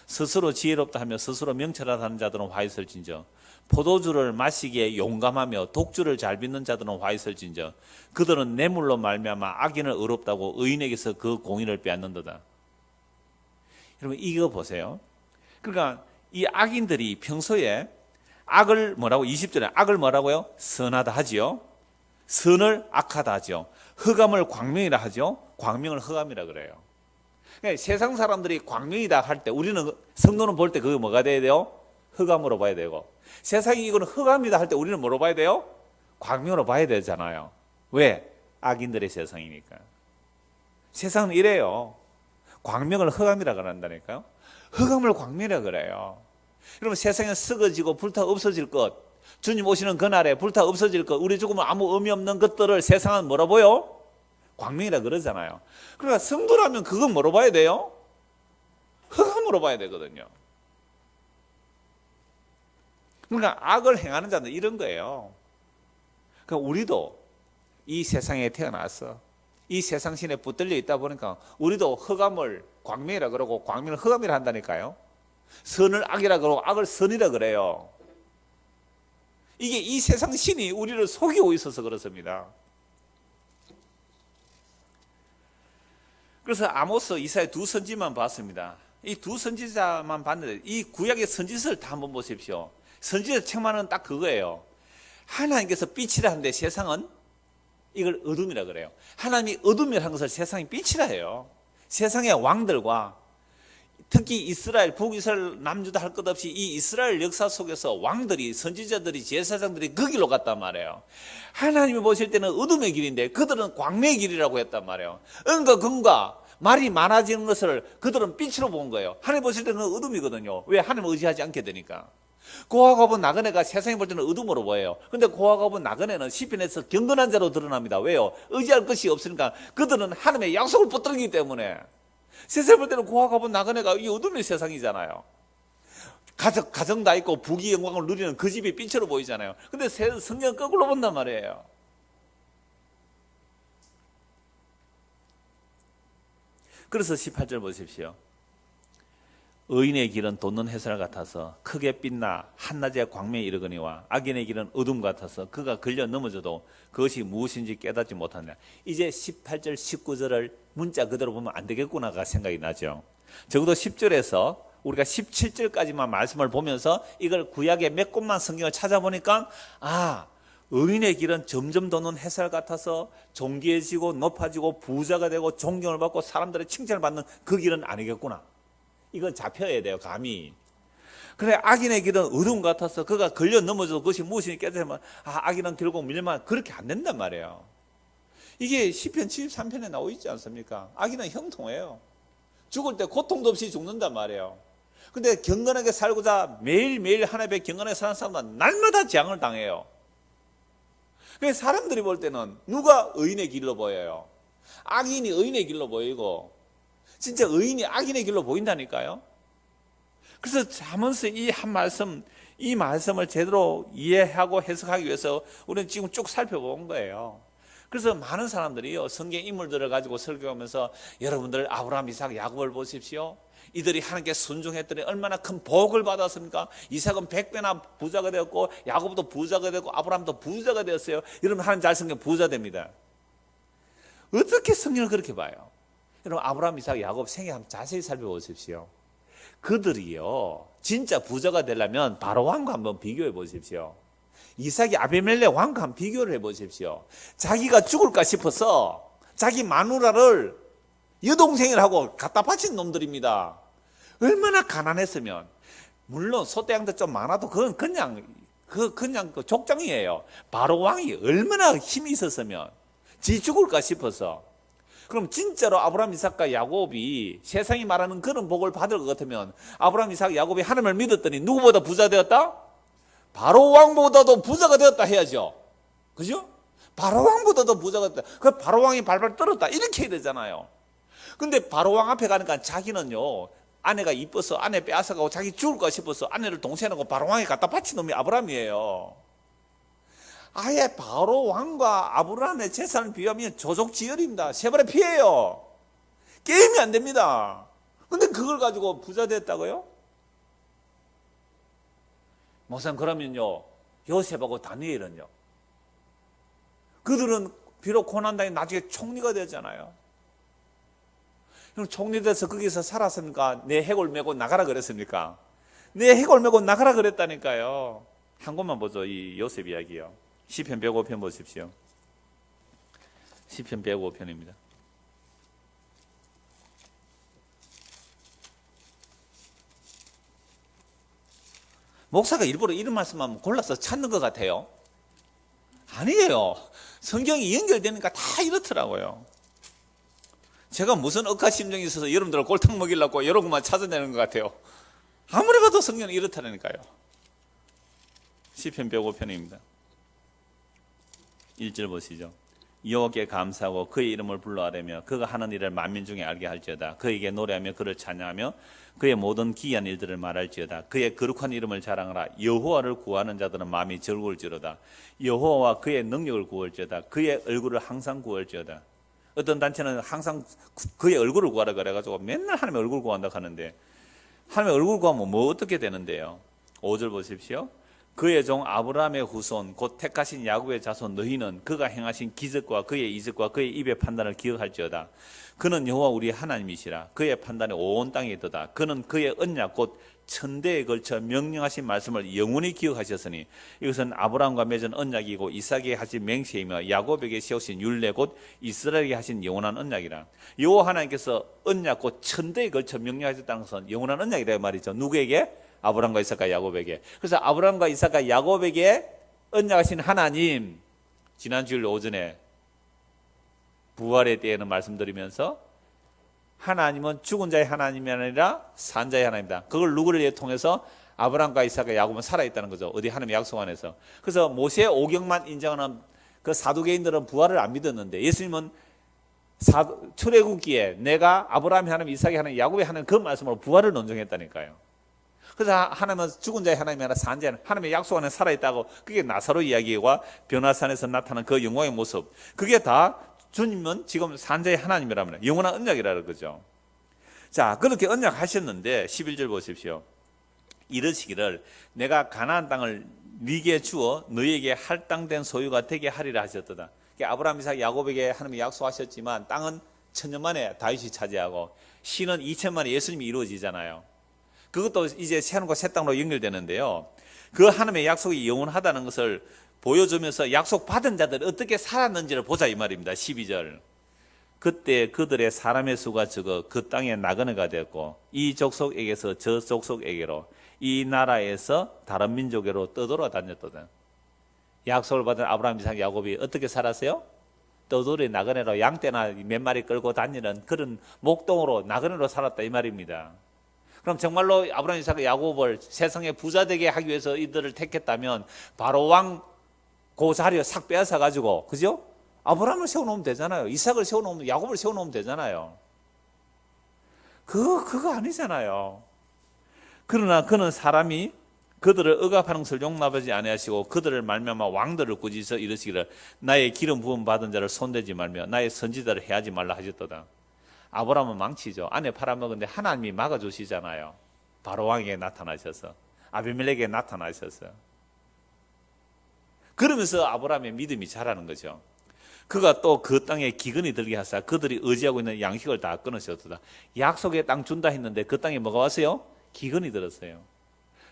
스스로 지혜롭다 하며 스스로 명철하다 하는 자들은 화 있을진저 포도주를 마시기에 용감하며 독주를 잘 빚는 자들은 화 있을진저 그들은 뇌물로 말미암아 악인을 의롭다고 의인에게서 그 공의를 빼앗는도다. 여러분 이거 보세요. 그러니까 이 악인들이 평소에 악을 뭐라고 20절에 악을 뭐라고요? 선하다 하지요. 선을 악하다 하죠. 흑암을 광명이라 하죠. 광명을 흑암이라 그래요. 그러니까 세상 사람들이 광명이다 할 때 우리는 성도는 볼 때 그게 뭐가 돼야 돼요? 흑암으로 봐야 되고 세상이 이거는 흑암이다 할 때 우리는 뭐로 봐야 돼요? 광명으로 봐야 되잖아요. 왜? 악인들의 세상이니까. 세상은 이래요. 광명을 흑암이라 그런다니까요. 흑암을 광명이라 그래요. 여러분 세상에 썩어지고 불타 없어질 것 주님 오시는 그날에 불타 없어질 것 우리 죽으면 아무 의미 없는 것들을 세상은 뭐라 보여? 광명이라 그러잖아요. 그러니까 성도라면 그건 뭐로 봐야 돼요? 흑암으로 봐야 되거든요. 그러니까 악을 행하는 자는 이런 거예요. 그러니까 우리도 이 세상에 태어나서 이 세상 신에 붙들려 있다 보니까 우리도 흑암을 광명이라 그러고 광명을 흑암이라 한다니까요. 선을 악이라 그러고 악을 선이라 그래요. 이게 이 세상 신이 우리를 속이고 있어서 그렇습니다. 그래서 아모스, 이사야 두 선지만 봤습니다. 이 두 선지자만 봤는데 이 구약의 선지서를 다 한번 보십시오. 선지자 책만은 딱 그거예요. 하나님께서 빛이라 하는데 세상은 이걸 어둠이라 그래요. 하나님이 어둠이라 한 것을 세상이 빛이라 해요. 세상의 왕들과 특히 이스라엘, 북이스라엘, 남유다 할 것 없이 이 이스라엘 역사 속에서 왕들이, 선지자들이, 제사장들이 그 길로 갔단 말이에요. 하나님이 보실 때는 어둠의 길인데 그들은 광명의 길이라고 했단 말이에요. 은과 금과 말이 많아지는 것을 그들은 빛으로 본 거예요. 하나님 보실 때는 어둠이거든요. 왜? 하나님을 의지하지 않게 되니까. 고아갑은 나그네가 세상에 볼 때는 어둠으로 보여요. 근데 고아갑은 나그네는 시편에서 경건한 자로 드러납니다. 왜요? 의지할 것이 없으니까 그들은 하나님의 약속을 붙들기 때문에. 세상에 볼 때는 고아갑은 나그네가 이 어둠의 세상이잖아요. 가정 다 있고 부귀 영광을 누리는 그 집이 빛으로 보이잖아요. 근데 성경 거꾸로 본단 말이에요. 그래서 18절 보십시오. 의인의 길은 돋는 햇살 같아서 크게 빛나 한낮에 광명에 이르거니와 악인의 길은 어둠 같아서 그가 걸려 넘어져도 그것이 무엇인지 깨닫지 못한다. 이제 18절 19절을 문자 그대로 보면 안 되겠구나가 생각이 나죠. 적어도 10절에서 우리가 17절까지만 말씀을 보면서 이걸 구약의 몇 곳만 성경을 찾아보니까 의인의 길은 점점 돋는 햇살 같아서 존귀해지고 높아지고 부자가 되고 존경을 받고 사람들의 칭찬을 받는 그 길은 아니겠구나. 이건 잡혀야 돼요, 감히. 그래, 악인의 길은 어둠 같아서 그가 걸려 넘어져도 그것이 무엇인지 깨달으면 악인은 결국 밀만 그렇게 안 된단 말이에요. 이게 시편 73편에 나와 있지 않습니까? 악인은 형통해요. 죽을 때 고통도 없이 죽는단 말이에요. 근데 경건하게 살고자 매일매일 하나님의 경건하게 사는 사람은 날마다 재앙을 당해요. 그래서 사람들이 볼 때는 누가 의인의 길로 보여요? 악인이 의인의 길로 보이고 진짜 의인이 악인의 길로 보인다니까요. 그래서 잠언서 이 한 말씀, 이 말씀을 제대로 이해하고 해석하기 위해서 우리는 지금 쭉 살펴본 거예요. 그래서 많은 사람들이요, 성경 인물들을 가지고 설교하면서 여러분들 아브라함, 이삭, 야곱을 보십시오. 이들이 하나님께 순종했더니 얼마나 큰 복을 받았습니까? 이삭은 100배나 부자가 되었고 야곱도 부자가 되었고 아브라함도 부자가 되었어요. 여러분 하나님 잘 성경 부자 됩니다. 어떻게 성경을 그렇게 봐요? 여러분 아브라함, 이삭, 야곱 생애 한번 자세히 살펴보십시오. 그들이요 진짜 부자가 되려면 바로 왕과 한번 비교해 보십시오. 이삭이 아비멜렉 왕과 한번 비교를 해 보십시오. 자기가 죽을까 싶어서 자기 마누라를 여동생이라고 갖다 바친 놈들입니다. 얼마나 가난했으면. 물론 소떼양도 좀 많아도 그건 그냥 그 족장이에요. 바로 왕이 얼마나 힘이 있었으면 지 죽을까 싶어서. 그럼 진짜로 아브라함, 이삭과 야곱이 세상이 말하는 그런 복을 받을 것 같으면 아브라함, 이삭, 야곱이 하나님을 믿었더니 누구보다 부자 되었다? 바로 왕보다도 부자가 되었다 해야죠. 그죠? 바로왕보다도 부자가 됐다. 그 바로왕이 발발 떨었다. 이렇게 해야 되잖아요. 근데 바로왕 앞에 가니까 자기는요, 아내가 이뻐서 아내 빼앗아가고 자기 죽을까 싶어서 아내를 동생하고 바로왕에 갖다 바친 놈이 아브라함이에요. 아예 바로왕과 아브라함의 재산을 비하면 조족지혈입니다. 세발의 피해요. 게임이 안 됩니다. 근데 그걸 가지고 부자 됐다고요? 목사님, 그러면요, 요셉하고 다니엘은요, 그들은 비록 고난당해 나중에 총리가 되잖아요. 그럼 총리 돼서 거기서 살았습니까? 내 해골 메고 나가라 그랬습니까? 내 해골 메고 나가라 그랬다니까요. 한 곳만 보죠. 이 요셉 이야기요. 시편 105편 보십시오. 시편 105편입니다. 목사가 일부러 이런 말씀만 골라서 찾는 것 같아요. 아니에요. 성경이 연결되니까 다 이렇더라고요. 제가 무슨 억하심정이 있어서 여러분들을 꼴탕 먹이려고 여러 것만 찾아내는 것 같아요. 아무리 봐도 성경은 이렇다니까요. 시편 105편입니다. 1절 보시죠. 여호와께 감사하고 그의 이름을 불러하려며 그가 하는 일을 만민 중에 알게 할지어다. 그에게 노래하며 그를 찬양하며 그의 모든 기이한 일들을 말할지어다. 그의 거룩한 이름을 자랑하라. 여호와를 구하는 자들은 마음이 즐거울지로다. 여호와와 그의 능력을 구할지어다. 그의 얼굴을 항상 구할지어다. 어떤 단체는 항상 그의 얼굴을 구하라 그래가지고 맨날 하나님의 얼굴 구한다고 하는데, 하나님의 얼굴 구하면 뭐 어떻게 되는데요? 5절 보십시오. 그의 종 아브라함의 후손 곧 택하신 야곱의 자손 너희는 그가 행하신 기적과 그의 이적과 그의 입의 판단을 기억할지어다. 그는 여호와 우리 하나님이시라. 그의 판단이 온 땅에 있도다. 그는 그의 언약 곧 천대에 걸쳐 명령하신 말씀을 영원히 기억하셨으니 이것은 아브라함과 맺은 언약이고 이삭에게 하신 맹세이며 야곱에게 세우신 율례 곧 이스라엘에게 하신 영원한 언약이라. 여호와 하나님께서 언약 곧 천대에 걸쳐 명령하셨다는 것은 영원한 언약이라 말이죠. 누구에게? 아브라함과 이삭과 야곱에게. 그래서 아브라함과 이삭과 야곱에게 언약하신 하나님, 지난 주일 오전에 부활의 때에는 말씀드리면서 하나님은 죽은 자의 하나님이 아니라 산 자의 하나님이다. 그걸 누구를 통해서? 아브라함과 이삭과 야곱은 살아있다는 거죠. 어디 하나님의 약속 안에서. 그래서 모세 오경만 인정하는 그 사두개인들은 부활을 안 믿었는데 예수님은 출애굽기에 내가 아브라함의 하나님, 이삭의 하나님, 야곱의 하나님 그 말씀으로 부활을 논증했다니까요. 그래서 하나님은 죽은 자의 하나님이 아니라 산 자의 하나님, 하나님의 약속 안에 살아있다고. 그게 나사로 이야기와 변화산에서 나타난 그 영광의 모습. 그게 다 주님은 지금 산 자의 하나님이라면 영원한 언약이라는 거죠. 자, 그렇게 언약하셨는데 11절 보십시오. 이르시기를 내가 가나안 땅을 네게 주어 너희에게 할당된 소유가 되게 하리라 하셨도다. 아브라함, 이삭, 야곱에게 하나님이 약속하셨지만 땅은 천년 만에 다윗이 차지하고 시는 2000년 만에 예수님이 이루어지잖아요. 그것도 이제 새하늘과 새 땅으로 연결되는데요. 그 하나님의 약속이 영원하다는 것을 보여주면서 약속 받은 자들이 어떻게 살았는지를 보자 이 말입니다. 12절. 그때 그들의 사람의 수가 적어 그 땅에 나그네가 되었고 이 족속에게서 저 족속에게로 이 나라에서 다른 민족에로 떠돌아다녔거든. 약속을 받은 아브라함, 이삭, 야곱이 어떻게 살았어요? 떠돌이 나그네로 양떼나 몇 마리 끌고 다니는 그런 목동으로 나그네로 살았다 이 말입니다. 그럼 정말로 아브라함, 이삭, 야곱을 세상에 부자 되게 하기 위해서 이들을 택했다면 바로 왕 그 자리에 싹 빼앗아 가지고, 그죠? 아브라함을 세워놓으면 되잖아요. 이삭을 세워놓으면, 야곱을 세워놓으면 되잖아요. 그거 아니잖아요. 그러나 그는 사람이 그들을 억압하는 것을 용납하지 아니하시고 그들을 말미암아 왕들을 꾸짖어 이르시기를 나의 기름 부음 받은 자를 손대지 말며 나의 선지자를 해하지 말라 하셨도다. 아브라함은 망치죠. 아내 팔아먹었는데 하나님이 막아주시잖아요. 바로 왕에게 나타나셔서, 아비멜렉에게 나타나셔서. 그러면서 아브라함의 믿음이 자라는 거죠. 그가 또 그 땅에 기근이 들게 하사 그들이 의지하고 있는 양식을 다 끊으셨도다. 약속의 땅 준다 했는데 그 땅에 뭐가 왔어요? 기근이 들었어요.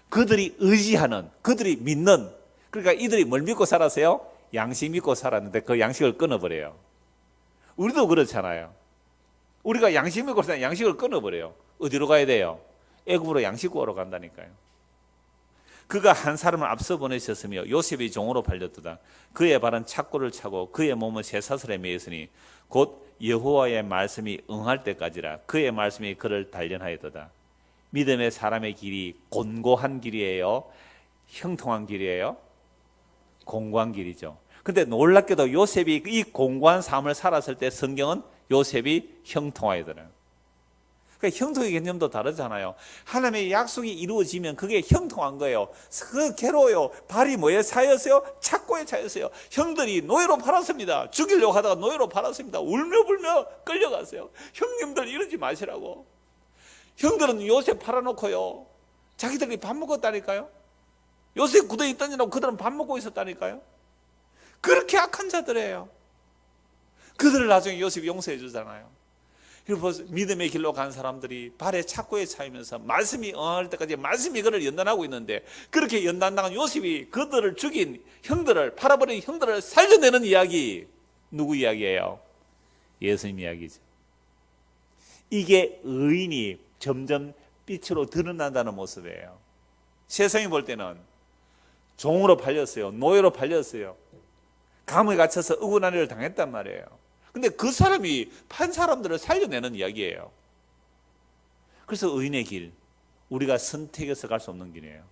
그들이 의지하는, 그들이 믿는, 그러니까 이들이 뭘 믿고 살았어요? 양식 믿고 살았는데 그 양식을 끊어버려요. 우리도 그렇잖아요. 우리가 양식 믿고 살았는데 양식을 끊어버려요. 어디로 가야 돼요? 애굽으로 양식 구하러 간다니까요. 그가 한 사람을 앞서 보내셨으며 요셉이 종으로 팔렸도다. 그의 발은 착고를 차고 그의 몸은 쇠사슬에 매였으니 곧 여호와의 말씀이 응할 때까지라. 그의 말씀이 그를 단련하였도다. 믿음의 사람의 길이 곤고한 길이에요? 형통한 길이에요? 공고한 길이죠. 근데 놀랍게도 요셉이 이 공고한 삶을 살았을 때 성경은 요셉이 형통하더래요. 그러니까 형통의 개념도 다르잖아요. 하나님의 약속이 이루어지면 그게 형통한 거예요. 그 괴로워요. 발이 뭐에 차였어요? 착고에 차였어요. 형들이 노예로 팔았습니다. 죽이려고 하다가 노예로 팔았습니다. 울며 불며 끌려갔어요. 형님들 이러지 마시라고. 형들은 요셉 팔아놓고요, 자기들이 밥 먹었다니까요. 요셉 구덩이 던지라고 그들은 밥 먹고 있었다니까요. 그렇게 악한 자들이에요. 그들을 나중에 요셉이 용서해 주잖아요. 믿음의 길로 간 사람들이 발에 착고에 차이면서 말씀이 응할 때까지 말씀이 그를 연단하고 있는데, 그렇게 연단당한 요셉이 그들을 죽인 형들을, 팔아버린 형들을 살려내는 이야기, 누구 이야기예요? 예수님 이야기죠. 이게 의인이 점점 빛으로 드러난다는 모습이에요. 세상이 볼 때는 종으로 팔렸어요. 노예로 팔렸어요. 감옥에 갇혀서 억울한 일을 당했단 말이에요. 근데 그 사람이 판 사람들을 살려내는 이야기예요. 그래서 의인의 길, 우리가 선택해서 갈 수 없는 길이에요.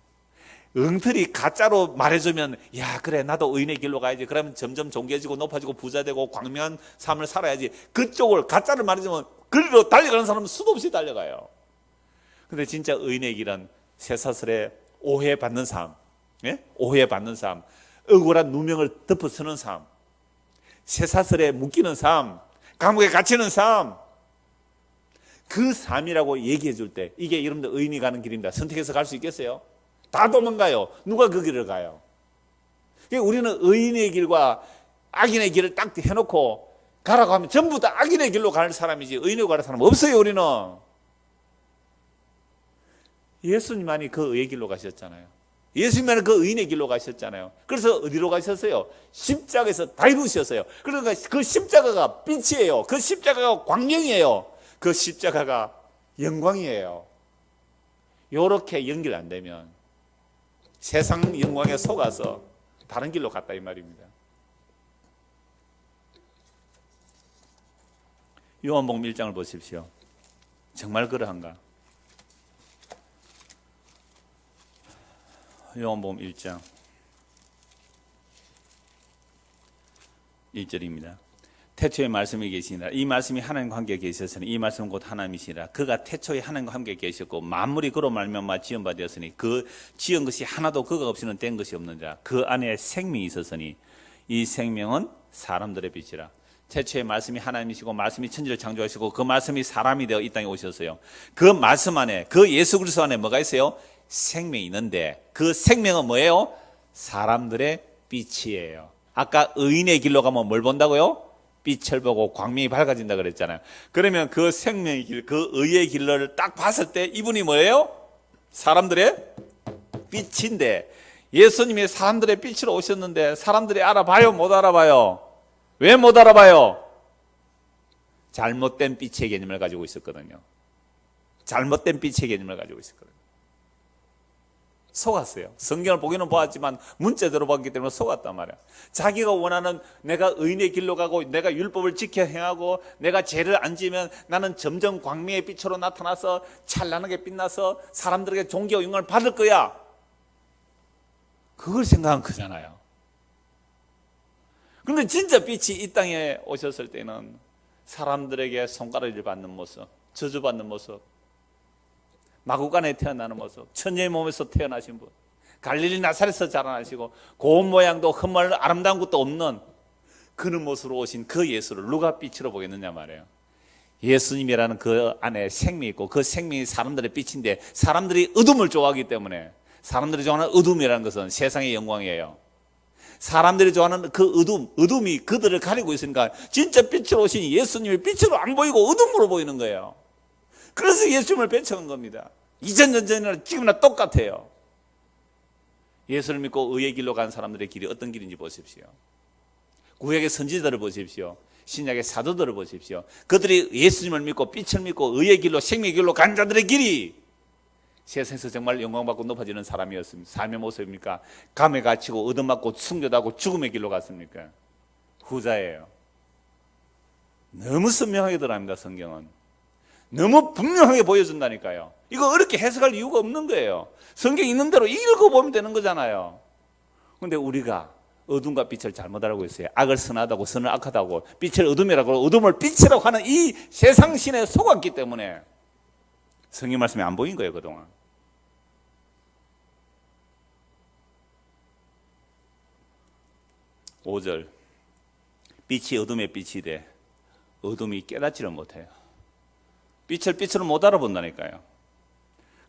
엉터리 가짜로 말해주면, 야 그래 나도 의인의 길로 가야지, 그러면 점점 존귀해지고 높아지고 부자되고 광명한 삶을 살아야지, 그쪽을 가짜를 말해주면 그리로 달려가는 사람은 수도 없이 달려가요. 근데 진짜 의인의 길은 쇠사슬에 오해받는 삶, 오해받는 삶, 억울한 누명을 덮어쓰는 삶, 쇠사슬에 묶이는 삶, 감옥에 갇히는 삶, 그 삶이라고 얘기해 줄 때, 이게 여러분들 의인이 가는 길입니다. 선택해서 갈 수 있겠어요? 다 도망가요. 누가 그 길을 가요? 우리는 의인의 길과 악인의 길을 딱 해놓고 가라고 하면 전부 다 악인의 길로 가는 사람이지 의인으로 가는 사람 없어요. 우리는 예수님만이 그 의의 길로 가셨잖아요. 예수님만이 그 의인의 길로 가셨잖아요. 그래서 어디로 가셨어요? 십자가에서 다 이루셨어요. 그러니까 그 십자가가 빛이에요. 그 십자가가 광명이에요. 그 십자가가 영광이에요. 이렇게 연결 안 되면 세상 영광에 속아서 다른 길로 갔다 이 말입니다. 요한복음 1장을 보십시오. 정말 그러한가? 요한복음 1장 1절입니다. 태초에 말씀이 계시니라. 이 말씀이 하나님과 함께 계셨으니 이 말씀은 곧 하나님이시라. 그가 태초에 하나님과 함께 계셨고 만물이 그로 말미암아 지은 바 되었으니 그 지은 것이 하나도 그가 없이는 된 것이 없느니라. 그 안에 생명이 있었으니 이 생명은 사람들의 빛이라. 태초에 말씀이 하나님이시고 말씀이 천지를 창조하시고 그 말씀이 사람이 되어 이 땅에 오셨어요. 그 말씀 안에, 그 예수 그리스도 안에 뭐가 있어요? 생명이 있는데 그 생명은 뭐예요? 사람들의 빛이에요. 아까 의인의 길로 가면 뭘 본다고요? 빛을 보고 광명이 밝아진다 그랬잖아요. 그러면 그 생명의 길, 그 의의 길을 딱 봤을 때 이분이 뭐예요? 사람들의 빛인데, 예수님이 사람들의 빛으로 오셨는데 사람들이 알아봐요? 못 알아봐요? 왜 못 알아봐요? 잘못된 빛의 개념을 가지고 있었거든요. 잘못된 빛의 개념을 가지고 있었거든요. 속았어요. 성경을 보기는 보았지만 문자대로 봤기 때문에 속았단 말이야. 자기가 원하는, 내가 의인의 길로 가고 내가 율법을 지켜 행하고 내가 죄를 안 지면 나는 점점 광명의 빛으로 나타나서 찬란하게 빛나서 사람들에게 존귀와 영광을 받을 거야. 그걸 생각한 거잖아요. 그런데 진짜 빛이 이 땅에 오셨을 때는 사람들에게 손가락을 받는 모습, 저주받는 모습, 마구간에 태어나는 모습, 천녀의 몸에서 태어나신 분, 갈릴리 나사렛에서 자라나시고 고운 모양도 흠말 아름다운 것도 없는 그런 모습으로 오신 그 예수를 누가 빛으로 보겠느냐 말이에요. 예수님이라는 그 안에 생명이 있고 그 생명이 사람들의 빛인데, 사람들이 어둠을 좋아하기 때문에, 사람들이 좋아하는 어둠이라는 것은 세상의 영광이에요. 사람들이 좋아하는 그 어둠이 그들을 가리고 있으니까 진짜 빛으로 오신 예수님이 빛으로 안 보이고 어둠으로 보이는 거예요. 그래서 예수님을 배척한 겁니다. 이전 전전이나 지금이나 똑같아요. 예수를 믿고 의의 길로 간 사람들의 길이 어떤 길인지 보십시오. 구약의 선지자들을 보십시오. 신약의 사도들을 보십시오. 그들이 예수님을 믿고 빛을 믿고 의의 길로 생명의 길로 간 자들의 길이 세상에서 정말 영광받고 높아지는 사람이었습니다. 삶의 모습입니까? 감에 갇히고 얻어맞고 순교하고 죽음의 길로 갔습니까? 후자예요. 너무 선명하게 들어갑니다. 성경은 너무 분명하게 보여준다니까요. 이거 어렵게 해석할 이유가 없는 거예요. 성경 있는 대로 읽어보면 되는 거잖아요. 그런데 우리가 어둠과 빛을 잘못 알고 있어요. 악을 선하다고 선을 악하다고, 빛을 어둠이라고 어둠을 빛이라고 하는 이 세상 신에 속았기 때문에 성경 말씀이 안 보인 거예요, 그동안. 오절 빛이 어둠의 빛이 돼 어둠이 깨닫지를 못해요. 빛을 빛으로 못 알아본다니까요.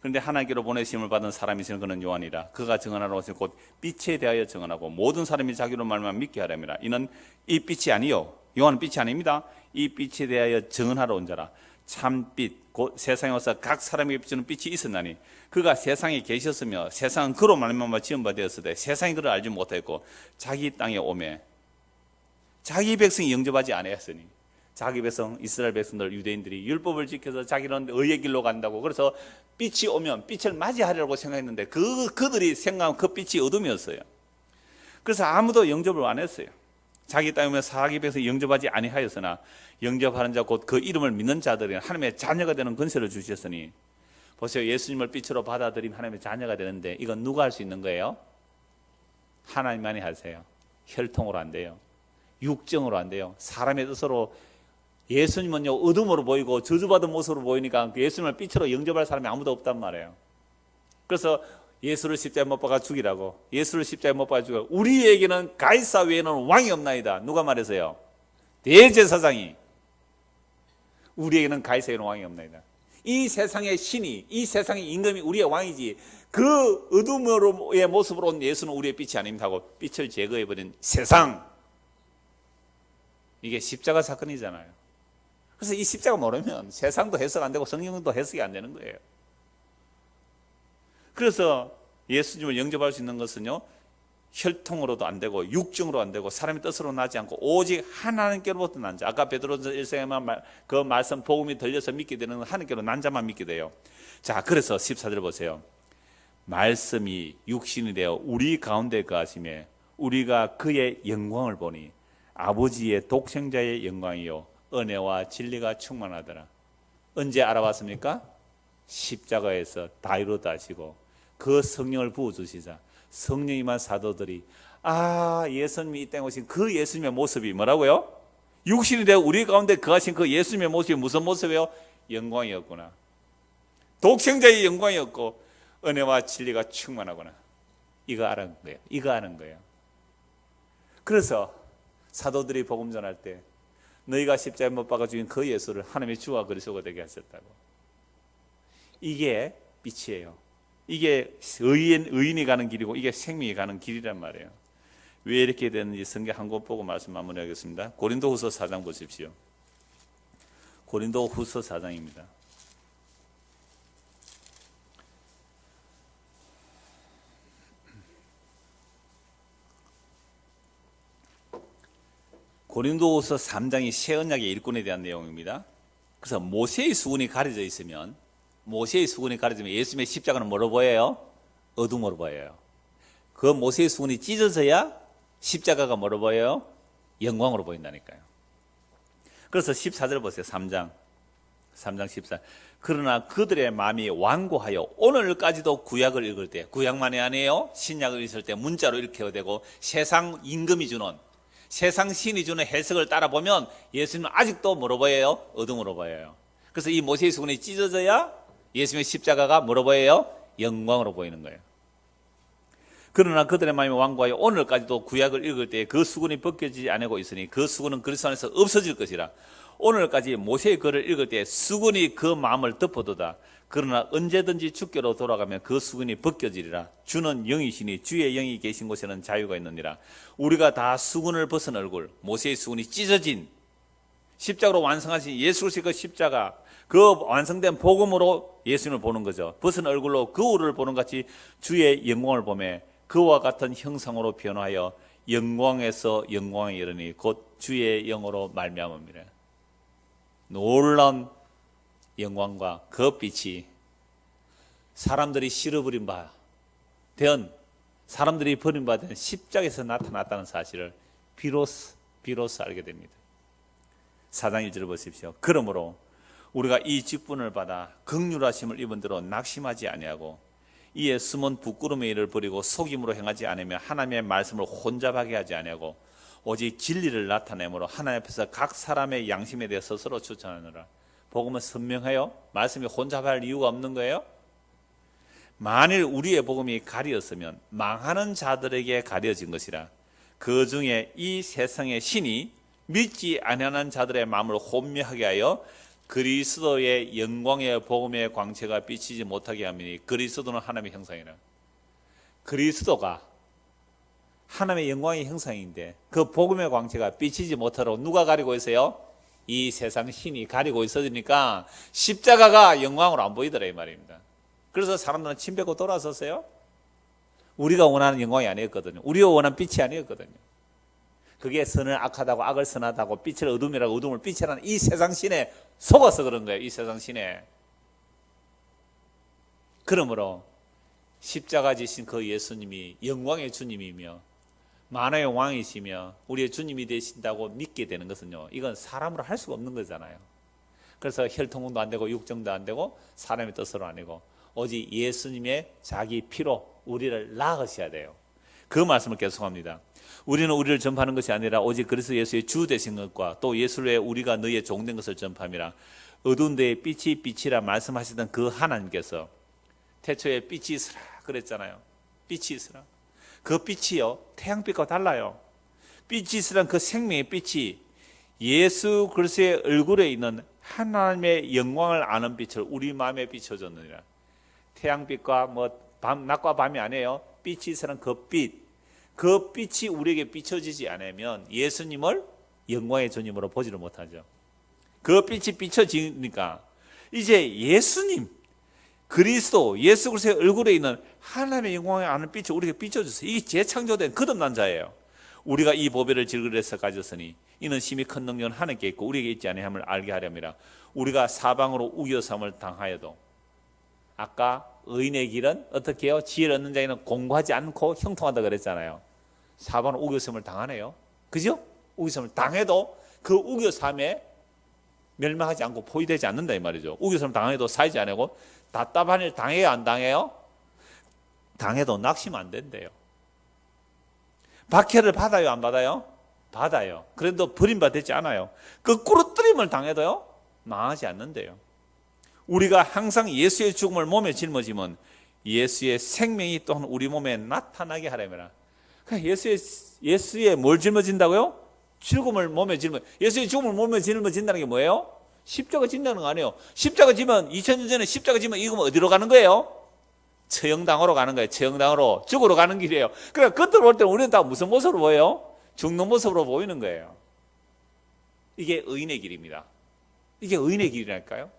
그런데 하나님께로 보내심을 받은 사람이 있으면 그는 요한이라. 그가 증언하러 오신 곧 빛에 대하여 증언하고 모든 사람이 자기로 말만 믿게 하렵니다. 이는 이 빛이 아니요 요한은 빛이 아닙니다. 이 빛에 대하여 증언하러 온 자라. 참빛 곧 세상에 와서 각 사람에게 비추는 빛이 있었나니 그가 세상에 계셨으며 세상은 그로 말미암아 지은 바 되었으되 세상이 그를 알지 못했고 자기 땅에 오매 자기 백성이 영접하지 아니하였으니. 자기 백성 이스라엘 백성들 유대인들이 율법을 지켜서 자기는 의의 길로 간다고 그래서 빛이 오면 빛을 맞이하려고 생각했는데 그들이 생각한 그 빛이 어둠이었어요. 그래서 아무도 영접을 안 했어요. 자기 땅에 오면 자기 백성이 영접하지 아니하였으나 영접하는 자 곧 그 이름을 믿는 자들이 하나님의 자녀가 되는 권세를 주셨으니. 보세요. 예수님을 빛으로 받아들이면 하나님의 자녀가 되는데 이건 누가 할 수 있는 거예요? 하나님만이 하세요. 혈통으로 안 돼요. 육정으로 안 돼요. 사람의 뜻으로. 예수님은요 어둠으로 보이고 저주받은 모습으로 보이니까 예수님을 빛으로 영접할 사람이 아무도 없단 말이에요. 그래서 예수를 십자가에 못 박아 죽이라고, 예수를 십자가에 못 박아 죽이라고. 우리에게는 가이사 외에는 왕이 없나이다. 누가 말해서요? 대제사장이. 우리에게는 가이사 외에는 왕이 없나이다. 이 세상의 신이, 이 세상의 임금이 우리의 왕이지 그 어둠의 모습으로 온 예수는 우리의 빛이 아닙니다 하고 빛을 제거해버린 세상. 이게 십자가 사건이잖아요. 그래서 이 십자가 모르면 세상도 해석 안 되고 성경도 해석이 안 되는 거예요. 그래서 예수님을 영접할 수 있는 것은요 혈통으로도 안 되고 육정으로 안 되고 사람의 뜻으로 나지 않고 오직 하나님께로부터 난 자. 아까 베드로전서 1장에만 그 말씀 복음이 들려서 믿게 되는 하나님께로 난 자만 믿게 돼요. 자, 그래서 14절 보세요. 말씀이 육신이 되어 우리 가운데 거하심에 우리가 그의 영광을 보니 아버지의 독생자의 영광이요 은혜와 진리가 충만하더라. 언제 알아봤습니까? 십자가에서 다 이루었다 하시고 그 성령을 부어주시자 성령이만 사도들이 예수님이 이 땅에 오신 그 예수님의 모습이 뭐라고요? 육신이 되어 우리 가운데 거하신 그 예수님의 모습이 무슨 모습이에요? 영광이었구나. 독생자의 영광이었고 은혜와 진리가 충만하구나. 이거 아는 거예요. 이거 아는 거예요. 그래서 사도들이 복음 전할 때 너희가 십자가에 못 박아 죽인 그 예수를 하나님의 주와 그리스도가 되게 하셨다고. 이게 빛이에요. 이게 의인이 가는 길이고 이게 생명이 가는 길이란 말이에요. 왜 이렇게 되는지 성경 한 권 보고 말씀 마무리하겠습니다. 고린도후서 4장 보십시오. 고린도후서 4장입니다. 고린도후서 3장이 새 언약의 일꾼에 대한 내용입니다. 그래서 모세의 수군이 가려져 있으면 예수님의 십자가는 뭐로 보여요? 어둠으로 보여요. 그 모세의 수군이 찢어져야 십자가가 뭐로 보여요? 영광으로 보인다니까요. 그래서 14절 보세요. 3장 14. 그러나 그들의 마음이 완고하여 오늘까지도 구약을 읽을 때, 구약만이 아니에요. 신약을 읽을 때 문자로 읽혀야 되고 세상 임금이 주는, 세상 신이 주는 해석을 따라보면 예수님은 아직도 뭐로 보여요? 어둠으로 보여요. 그래서 이 모세의 수군이 찢어져야 예수님의 십자가가 뭐로 보여요? 영광으로 보이는 거예요. 그러나 그들의 마음이 완고하여 오늘까지도 구약을 읽을 때 그 수군이 벗겨지지 않고 있으니 그 수군은 그리스도 안에서 없어질 것이라. 오늘까지 모세의 글을 읽을 때 수군이 그 마음을 덮어두다. 그러나 언제든지 주께로 돌아가면 그 수군이 벗겨지리라. 주는 영이시니 주의 영이 계신 곳에는 자유가 있느니라. 우리가 다 수군을 벗은 얼굴, 모세의 수군이 찢어진 십자가로 완성하신 예수 그리스도의 그 십자가, 그 완성된 복음으로 예수님을 보는 거죠. 벗은 얼굴로 거울을 보는 같이 주의 영광을 보며 그와 같은 형상으로 변화하여 영광에서 영광에 이르니 곧 주의 영으로 말미암음이라. 놀라운 영광과 그 빛이 사람들이 실어버린 바 된, 사람들이 버림받은 십자가에서 나타났다는 사실을 비로소 알게 됩니다. 4장 1절을 보십시오. 그러므로 우리가 이 직분을 받아 긍휼하심을 입은 대로 낙심하지 아니하고 이에 숨은 부끄러움의 일을 버리고 속임으로 행하지 않으며 하나님의 말씀을 혼잡하게 하지 아니하고 오직 진리를 나타내므로 하나님 앞에서 각 사람의 양심에 대해 스스로 추천하느라. 복음은 선명해요. 말씀이 혼잡할 이유가 없는 거예요. 만일 우리의 복음이 가리었으면 망하는 자들에게 가려진 것이라. 그 중에 이 세상의 신이 믿지 아니하는 자들의 마음을 혼미하게 하여 그리스도의 영광의 복음의 광채가 비치지 못하게 하미니 그리스도는 하나님의 형상이라. 그리스도가 하나님의 영광의 형상인데 그 복음의 광채가 비치지 못하도록 누가 가리고 있어요? 이 세상 신이 가리고 있어지니까 십자가가 영광으로 안 보이더라 이 말입니다. 그래서 사람들은 침 뱉고 돌아섰어요. 우리가 원하는 영광이 아니었거든요. 우리가 원하는 빛이 아니었거든요. 그게 선을 악하다고 악을 선하다고 빛을 어둠이라고 어둠을 빛이라는 이 세상 신에 속아서 그런 거예요. 이 세상 신에. 그러므로 십자가 지신 그 예수님이 영광의 주님이며 만화의 왕이시며 우리의 주님이 되신다고 믿게 되는 것은요, 이건 사람으로 할 수가 없는 거잖아요. 그래서 혈통도 안 되고 육정도 안 되고 사람의 뜻으로 아니고 오직 예수님의 자기 피로 우리를 낳으셔야 돼요. 그 말씀을 계속합니다. 우리는 우리를 전파하는 것이 아니라 오직 그리스도 예수의 주 되신 것과 또 예수를 위해 우리가 너희의 종된 것을 전파함이라. 어두운 데에 빛이 빛이라 말씀하시던 그 하나님께서 태초에 빛이 있으라 그랬잖아요. 빛이 있으라. 그 빛이요 태양빛과 달라요. 빛이 있으란 그 생명의 빛이 예수 그리스도의 얼굴에 있는 하나님의 영광을 아는 빛을 우리 마음에 비춰줬느니라. 태양빛과 낮과 밤이 아니에요. 빛이 있으란 그 빛. 그 빛이 우리에게 비춰지지 않으면 예수님을 영광의 주님으로 보지를 못하죠. 그 빛이 비춰지니까 이제 예수님 그리스도 예수 그리스도의 얼굴에 있는 하나님의 영광을 아는 빛을 우리에게 비춰주세요. 이게 재창조된 거듭난 자예요. 우리가 이 보배를 질그릇에서 가졌으니 이는 심히 큰 능력은 하나님께 있고 우리에게 있지 아니함을 알게 하렵니다. 우리가 사방으로 우겨삼을 당하여도 아까 의인의 길은 어떻게 해요? 지혜를 얻는 자에는 공고하지 않고 형통하다 그랬잖아요. 사방으로 우겨삼을 당하네요. 그죠? 우겨삼을 당해도 그 우겨삼에 멸망하지 않고 포위되지 않는다 이 말이죠. 우겨삼을 당해도 사이지 않고 답답한 일 당해요 안 당해요? 당해도 낙심 안 된대요. 박해를 받아요 안 받아요? 받아요. 그래도 버림받지 않아요. 그 꾸러뜨림을 당해도요 망하지 않는데요. 우리가 항상 예수의 죽음을 몸에 짊어지면 예수의 생명이 또한 우리 몸에 나타나게 하려면 예수의 뭘 짊어진다고요? 죽음을 몸에 짊어. 예수의 죽음을 몸에 짊어진다는 게 뭐예요? 십자가 진다는 거 아니에요. 십자가 지면 2000년 전에 십자가 지면 이거 어디로 가는 거예요? 처형당으로 가는 거예요. 처형당으로 죽으러 가는 길이에요. 그러니까 겉으로 볼 때는 우리는 다 무슨 모습으로 보여요? 죽는 모습으로 보이는 거예요. 이게 의인의 길입니다. 이게 의인의 길이랄까요?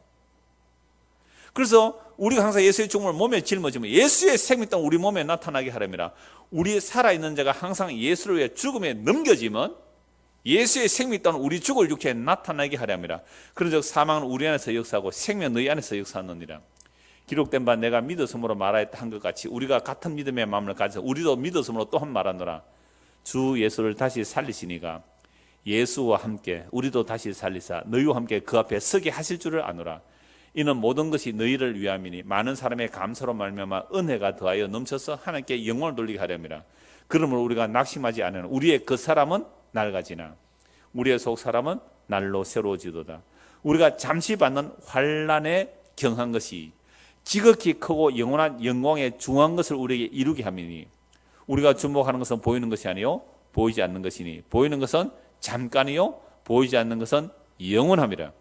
그래서 우리가 항상 예수의 죽음을 몸에 짊어지면 예수의 생명 또한 우리 몸에 나타나게 하렵니다. 우리 살아있는 자가 항상 예수를 위해 죽음에 넘겨지면 예수의 생명 또한 우리 죽을 육체에 나타나게 하렵니다. 그런즉 사망은 우리 안에서 역사하고 생명은 너희 안에서 역사하느니라. 기록된 바 내가 믿었으므로 말하였다 한 것 같이 우리가 같은 믿음의 마음을 가져 우리도 믿었으므로 또한 말하노라. 주 예수를 다시 살리시니가 예수와 함께 우리도 다시 살리사 너희와 함께 그 앞에 서게 하실 줄을 아노라. 이는 모든 것이 너희를 위함이니 많은 사람의 감사로 말미암아 은혜가 더하여 넘쳐서 하나님께 영광을 돌리게 하렵니다. 그러므로 우리가 낙심하지 않으면 우리의 그 사람은 낡아지나 우리의 속 사람은 날로 새로워지도다. 우리가 잠시 받는 환난에 경한 것이 지극히 크고 영원한 영광에 중한 것을 우리에게 이루게 함이니 우리가 주목하는 것은 보이는 것이 아니요 보이지 않는 것이니 보이는 것은 잠깐이요 보이지 않는 것은 영원함이라.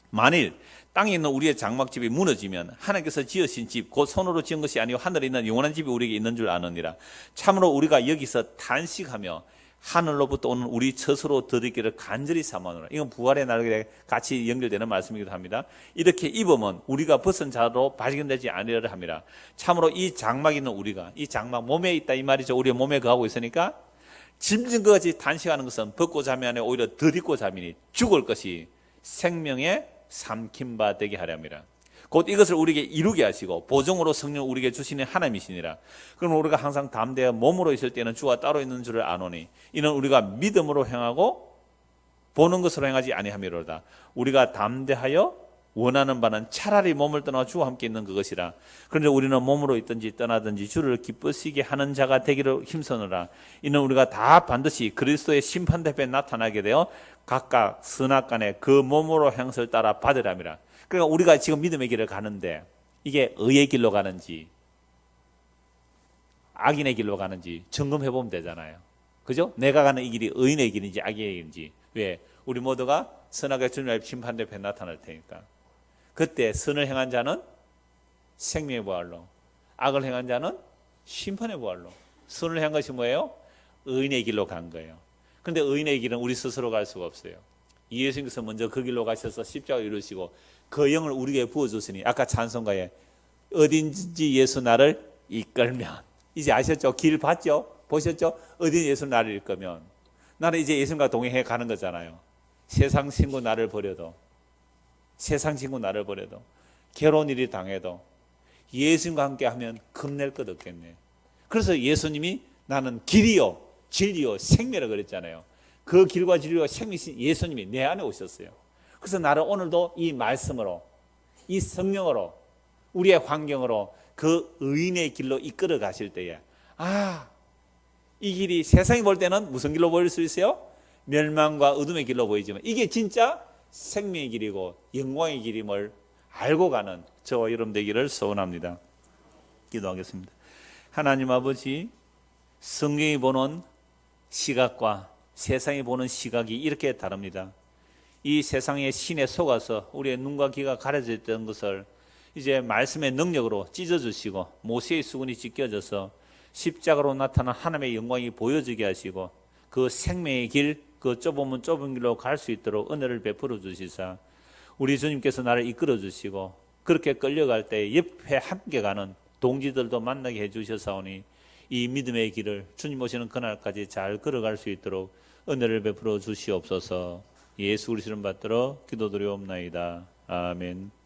만일 땅에 있는 우리의 장막집이 무너지면 하나님께서 지으신 집 곧 손으로 지은 것이 아니요 하늘에 있는 영원한 집이 우리에게 있는 줄 아느니라. 참으로 우리가 여기서 탄식하며 하늘로부터 오는 우리 처소로 들이기를 간절히 삼아노라. 이건 부활의 날에 같이 연결되는 말씀이기도 합니다. 이렇게 입으면 우리가 벗은 자로 발견되지 아니하리라 함이라. 참으로 이 장막 있는 우리가 이 장막 몸에 있다 이 말이죠. 우리의 몸에 거하고 있으니까 짐진 것같이 탄식하는 것은 벗고 자면 안에 오히려 덜 입고 자미니 죽을 것이 생명의 삼킨 바 되게 하렵니다. 곧 이것을 우리에게 이루게 하시고 보증으로 성령 우리에게 주시는 하나님이시니라. 그럼 우리가 항상 담대하 몸으로 있을 때는 주와 따로 있는 줄을 아노니 이는 우리가 믿음으로 행하고 보는 것으로 행하지 아니함이로다. 우리가 담대하여 원하는 바는 차라리 몸을 떠나 주와 함께 있는 그것이라. 그런데 우리는 몸으로 있든지 떠나든지 주를 기쁘시게 하는 자가 되기를 힘쓰느라. 이는 우리가 다 반드시 그리스도의 심판대 앞에 나타나게 되어 각각 선악간에 그 몸으로 행설을 따라 받으람이라. 그러니까 우리가 지금 믿음의 길을 가는데 이게 의의 길로 가는지 악인의 길로 가는지 점검해 보면 되잖아요. 그죠? 내가 가는 이 길이 의인의 길인지 악인의 길인지. 왜? 우리 모두가 선악의 주님 앞에 심판대 앞에 나타날 테니까. 그때 선을 행한 자는 생명의 부활로, 악을 행한 자는 심판의 부활로. 선을 행한 것이 뭐예요? 의인의 길로 간 거예요. 그런데 의인의 길은 우리 스스로 갈 수가 없어요. 예수님께서 먼저 그 길로 가셔서 십자가를 이루시고 그 영을 우리에게 부어주시니, 아까 찬송가에 어딘지 예수 나를 이끌면, 이제 아셨죠? 길 봤죠? 보셨죠? 어딘지 예수 나를 이끌면 나는 이제 예수님과 동행해 가는 거잖아요. 세상 친구 나를 버려도, 세상 친구 나를 버려도, 괴로운 일이 당해도 예수님과 함께 하면 겁낼 것 없겠네. 그래서 예수님이 나는 길이요 진리요 생명이라고 그랬잖아요. 그 길과 진리와 생명이신 예수님이 내 안에 오셨어요. 그래서 나를 오늘도 이 말씀으로, 이 성령으로, 우리의 환경으로 그 의인의 길로 이끌어 가실 때에, 이 길이 세상이 볼 때는 무슨 길로 보일 수 있어요? 멸망과 어둠의 길로 보이지만 이게 진짜 생명의 길이고 영광의 길임을 알고 가는 저와 여러분 되기를 소원합니다. 기도하겠습니다. 하나님 아버지, 성경이 보는 시각과 세상이 보는 시각이 이렇게 다릅니다. 이 세상의 신에 속아서 우리의 눈과 귀가 가려져 있던 것을 이제 말씀의 능력으로 찢어주시고 모세의 수건이 찢겨져서 십자가로 나타난 하나님의 영광이 보여지게 하시고 그 생명의 길, 그 좁으면 좁은 길로 갈 수 있도록 은혜를 베풀어 주시사 우리 주님께서 나를 이끌어 주시고 그렇게 끌려갈 때 옆에 함께 가는 동지들도 만나게 해주셔사오니 이 믿음의 길을 주님 오시는 그날까지 잘 걸어갈 수 있도록 은혜를 베풀어 주시옵소서. 예수 그리스도를 받들어 기도드리옵나이다. 아멘.